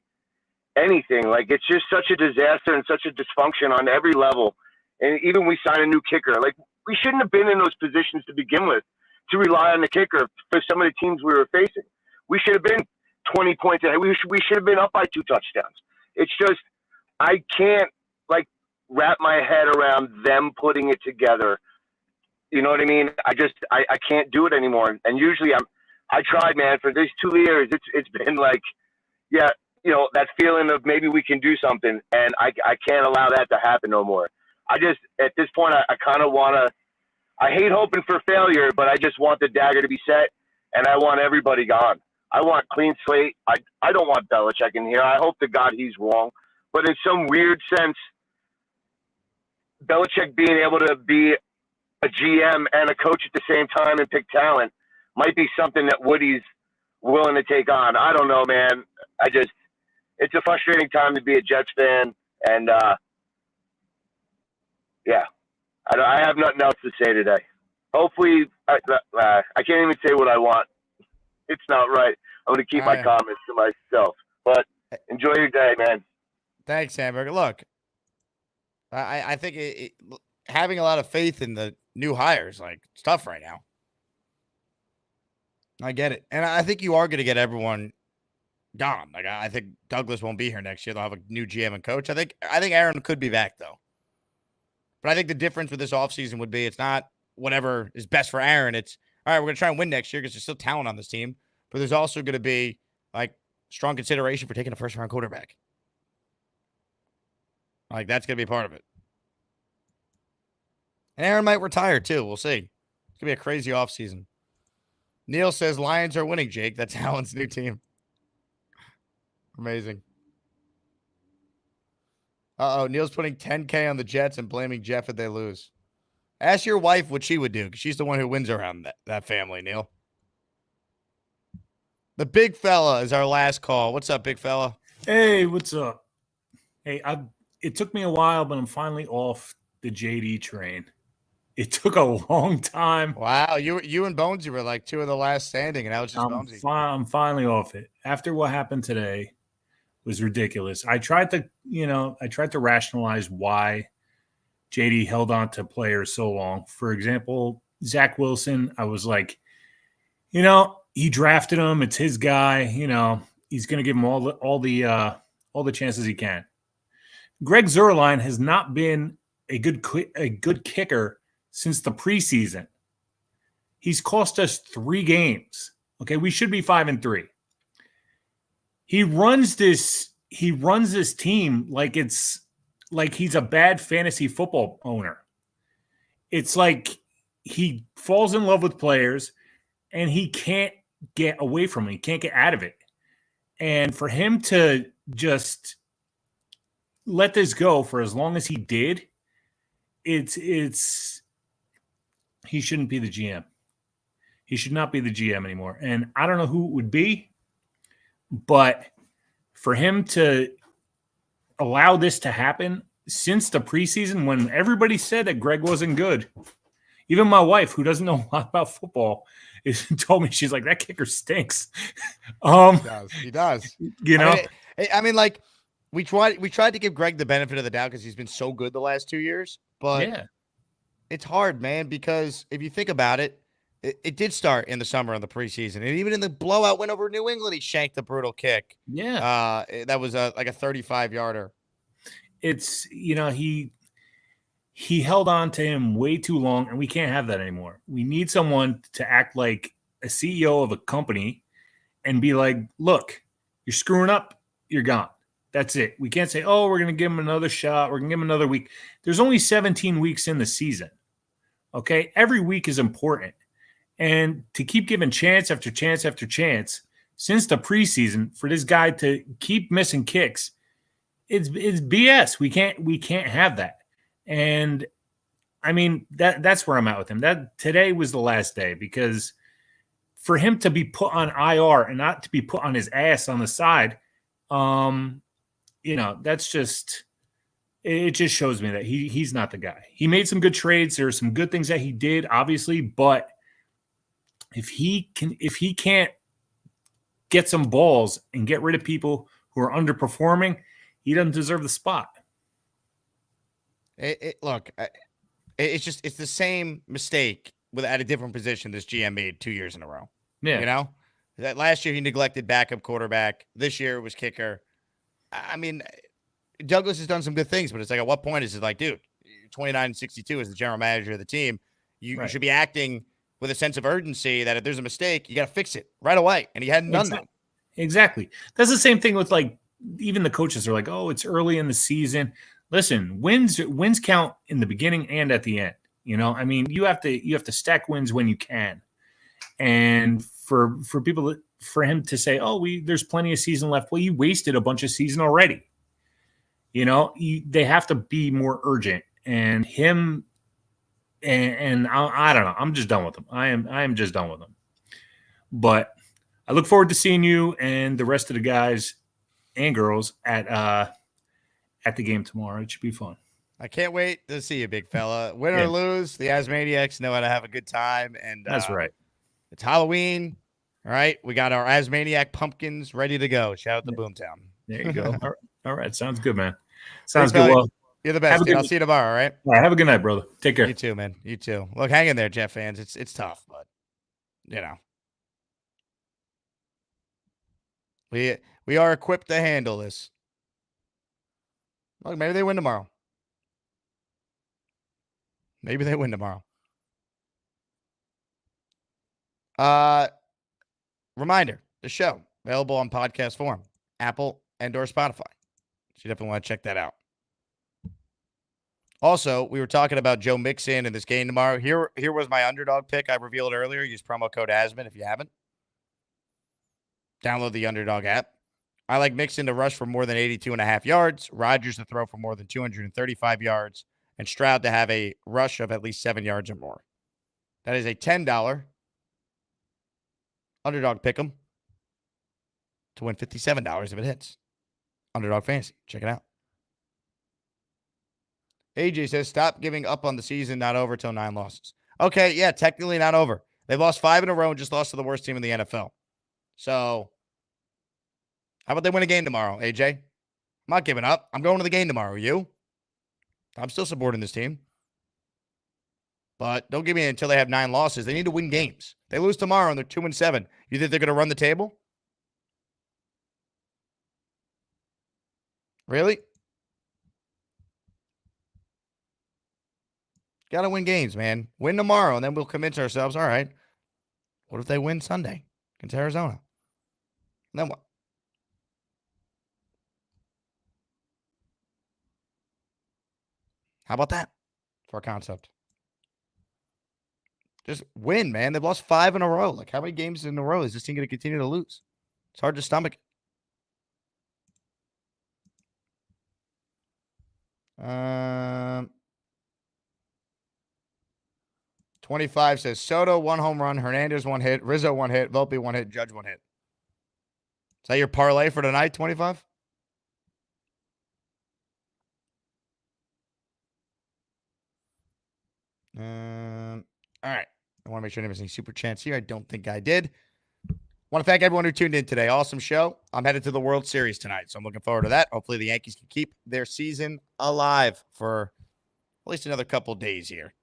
[SPEAKER 10] anything. Like, it's just such a disaster and such a dysfunction on every level. And even we sign a new kicker. Like, we shouldn't have been in those positions to begin with, to rely on the kicker for some of the teams we were facing. We should have been 20 points ahead. We should have been up by 2 touchdowns. It's just, I can't, wrap my head around them putting it together. You know what I mean? I can't do it anymore. And usually I tried, man, for these 2 years. It's been like, yeah, that feeling of maybe we can do something, and I can't allow that to happen no more. At this point, I kind of want to, I hate hoping for failure, but I just want the dagger to be set, and I want everybody gone. I want clean slate. I don't want Belichick in here. I hope to God he's wrong. But in some weird sense, Belichick being able to be a GM and a coach at the same time and pick talent might be something that Woody's willing to take on. I don't know, man. It's a frustrating time to be a Jets fan, and yeah, I have nothing else to say today. Hopefully, I can't even say what I want. It's not right. I'm going to keep my comments to myself. But enjoy your day, man.
[SPEAKER 2] Thanks, Hamburger. Look, I think having a lot of faith in the new hires, like, it's tough right now. I get it. And I think you are going to get everyone gone. Like, I think Douglas won't be here next year. They'll have a new GM and coach. I think Aaron could be back, though. But I think the difference with this offseason would be it's not whatever is best for Aaron. It's, all right, we're going to try and win next year because there's still talent on this team. But there's also going to be, like, strong consideration for taking a first-round quarterback. Like, that's going to be part of it. And Aaron might retire, too. We'll see. It's going to be a crazy offseason. Neil says Lions are winning, Jake. That's Alan's new team. Amazing. Neil's putting $10K on the Jets and blaming Jeff if they lose. Ask your wife what she would do, because she's the one who wins around that family, Neil. The big fella is our last call. What's up, big fella?
[SPEAKER 11] Hey, what's up? Hey, it took me a while, but I'm finally off the JD train. It took a long time.
[SPEAKER 2] Wow, you and Bonesy were like two of the last standing, and I was just Bonesy.
[SPEAKER 11] I'm finally off it. After what happened today was ridiculous. I tried to rationalize why JD held on to players so long. For example, Zach Wilson, I was like, he drafted him. It's his guy. He's going to give him all the chances he can. Greg Zuerlein has not been a good kicker since the preseason. He's cost us 3 games. Okay, we should be 5-3. He runs this team like he's a bad fantasy football owner. It's like he falls in love with players and he can't get away from it. He can't get out of it. And for him to just let this go for as long as he did, it's he shouldn't be the GM. He should not be the GM anymore. And I don't know who it would be, but for him to allow this to happen since the preseason when everybody said that Greg wasn't good, even my wife, who doesn't know a lot about football, told me, she's like, that kicker stinks.
[SPEAKER 2] He does. I mean, like, we tried to give Greg the benefit of the doubt because he's been so good the last 2 years, but yeah. It's hard, man, because if you think about it, it did start in the summer in the preseason. And even in the blowout win over New England, he shanked the brutal kick.
[SPEAKER 11] Yeah.
[SPEAKER 2] That was like a 35-yarder.
[SPEAKER 11] It's, he held on to him way too long, and we can't have that anymore. We need someone to act like a CEO of a company and be like, look, you're screwing up, you're gone. That's it. We can't say, oh, we're going to give him another shot. We're going to give him another week. There's only 17 weeks in the season. Okay? Every week is important. And to keep giving chance after chance after chance since the preseason for this guy to keep missing kicks, it's BS. We can't have that. And I mean, that's where I'm at with him. That today was the last day, because for him to be put on IR and not to be put on his ass on the side, that's just, it just shows me that he's not the guy. He made some good trades. There are some good things that he did, obviously, but if he can't get some balls and get rid of people who are underperforming, he doesn't deserve the spot.
[SPEAKER 2] Look, it's the same mistake at a different position this GM made 2 years in a row.
[SPEAKER 11] Yeah.
[SPEAKER 2] That last year he neglected backup quarterback. This year it was kicker. I mean, Douglas has done some good things, but it's like, at what point is it like, dude, 29-62 as the general manager of the team, you should be acting with a sense of urgency that if there's a mistake, you got to fix it right away. And he hadn't done that.
[SPEAKER 11] Exactly. That's the same thing with, like, even the coaches are like, oh, it's early in the season. Listen, wins count in the beginning and at the end. I mean, you have to stack wins when you can. And for him to say, oh, there's plenty of season left. Well, you wasted a bunch of season already. They have to be more urgent. and him, and I don't know. I'm just done with him. I am just done with him. But I look forward to seeing you and the rest of the guys and girls at the game tomorrow. It should be fun.
[SPEAKER 2] I can't wait to see you, big fella. Win or lose, the Asmaniacs know how to have a good time. And
[SPEAKER 11] that's right.
[SPEAKER 2] It's Halloween. All right. We got our Asmaniac pumpkins ready to go. Shout out to Boomtown.
[SPEAKER 11] There you go. All right. Sounds good, man. Sounds
[SPEAKER 2] Thanks,
[SPEAKER 11] good. Well,
[SPEAKER 2] you're the best, dude. I'll see you tomorrow, all right?
[SPEAKER 11] All right. Have a good night, brother. Take care.
[SPEAKER 2] You too, man. You too. Look, hang in there, Jeff fans. It's tough, but, you know. We are equipped to handle this. Look, maybe they win tomorrow. Maybe they win tomorrow. Reminder, the show available on podcast form, Apple and/or Spotify. So you definitely want to check that out. Also, we were talking about Joe Mixon and this game tomorrow. Here was my underdog pick I revealed earlier. Use promo code Asman if you haven't. Download the Underdog app. I like Mixon to rush for more than 82.5 yards, Rodgers to throw for more than 235 yards, and Stroud to have a rush of at least 7 yards or more. That is a $10 underdog pick'em to win $57 if it hits. Underdog Fantasy. Check it out. AJ says, stop giving up on the season, not over till 9 losses. Okay, yeah, technically not over. They've lost 5 in a row and just lost to the worst team in the NFL. So, how about they win a game tomorrow, AJ? I'm not giving up. I'm going to the game tomorrow. You? I'm still supporting this team. But don't give me until they have 9 losses. They need to win games. They lose tomorrow and they're 2-7. You think they're going to run the table? Really? Got to win games, man. Win tomorrow, and then we'll convince ourselves, all right, what if they win Sunday against Arizona? And then what? How about that for a concept? Just win, man. They've lost 5 in a row. Like, how many games in a row is this team going to continue to lose? It's hard to stomach it. 25 says Soto, 1 home run, Hernandez, 1 hit, Rizzo, 1 hit, Volpe, 1 hit, Judge, 1 hit. Is that your parlay for tonight, 25? All right. I want to make sure I didn't miss any super chats here. I don't think I did. Want to thank everyone who tuned in today. Awesome show. I'm headed to the World Series tonight, so I'm looking forward to that. Hopefully the Yankees can keep their season alive for at least another couple days here.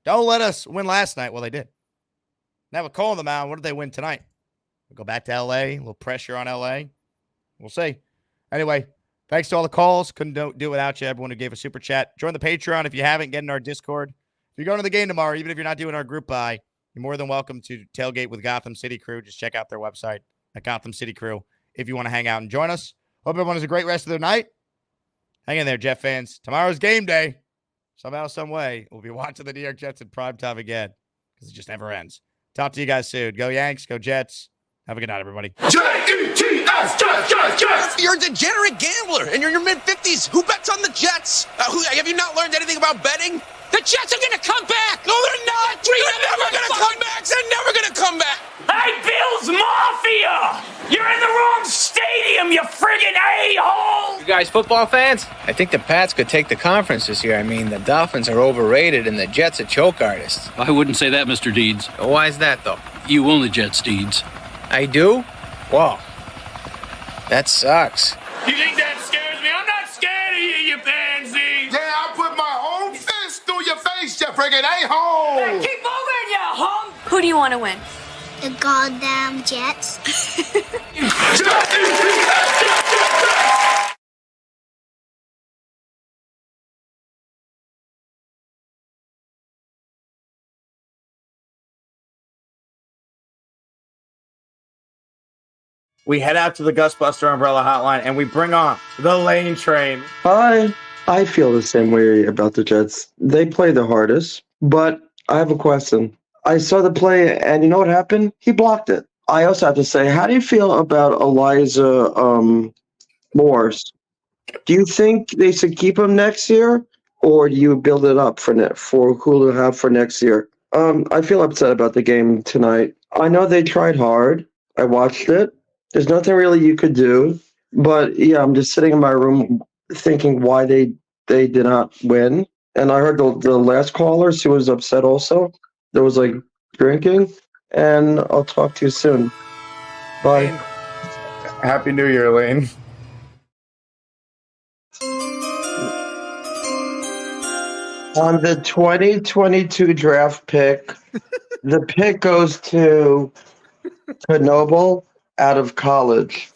[SPEAKER 2] Don't let us win last night. Well, they did. Now we're calling them out. What did they win tonight? We'll go back to L.A. A little pressure on L.A. We'll see. Anyway, thanks to all the calls. Couldn't do it without you. Everyone who gave a super chat. Join the Patreon if you haven't. Get in our Discord. If you're going to the game tomorrow, even if you're not doing our group buy, you're more than welcome to tailgate with Gotham City Crew. Just check out their website at Gotham City Crew if you want to hang out and join us. Hope everyone has a great rest of their night. Hang in there, Jet fans. Tomorrow's game day. Somehow, some way, we'll be watching the New York Jets in primetime again because it just never ends. Talk to you guys soon. Go Yanks. Go Jets. Have a good night, everybody.
[SPEAKER 12] Jets, Jets! You're a degenerate gambler, and you're in your mid-50s. Who bets on the Jets? Have you not learned anything about betting? The Jets are going to come back! No, they're not! They're never going to come back! They're never going to come back!
[SPEAKER 13] Hey, Bills Mafia! You're in the wrong stadium, you friggin' a-hole!
[SPEAKER 14] You guys football fans? I think the Pats could take the conference this year. I mean, the Dolphins are overrated, and the Jets are choke artists.
[SPEAKER 15] I wouldn't say that, Mr. Deeds.
[SPEAKER 14] Why is that, though?
[SPEAKER 15] You own the Jets, Deeds.
[SPEAKER 14] I do? Whoa. That sucks.
[SPEAKER 13] You think that scares me? I'm not scared of you pansy!
[SPEAKER 12] Yeah, I put my own fist through your face, you friggin' a-hole!
[SPEAKER 13] Hey, keep moving, you hump!
[SPEAKER 16] Who do you want to win? The goddamn Jets.
[SPEAKER 2] We head out to the Gusbuster Umbrella Hotline and we bring on the Lane Train.
[SPEAKER 17] I feel the same way about the Jets. They play the hardest, but I have a question. I saw the play, and you know what happened? He blocked it. I also have to say, how do you feel about Elijah Morris? Do you think they should keep him next year, or do you build it up for who to have for next year? I feel upset about the game tonight. I know they tried hard. I watched it. There's nothing really you could do. But yeah, I'm just sitting in my room thinking why they did not win. And I heard the last caller, she was upset also. There was like drinking. And I'll talk to you soon. Bye.
[SPEAKER 2] Happy New Year, Lane.
[SPEAKER 17] On the 2022 draft pick, the pick goes to Knoble out of college.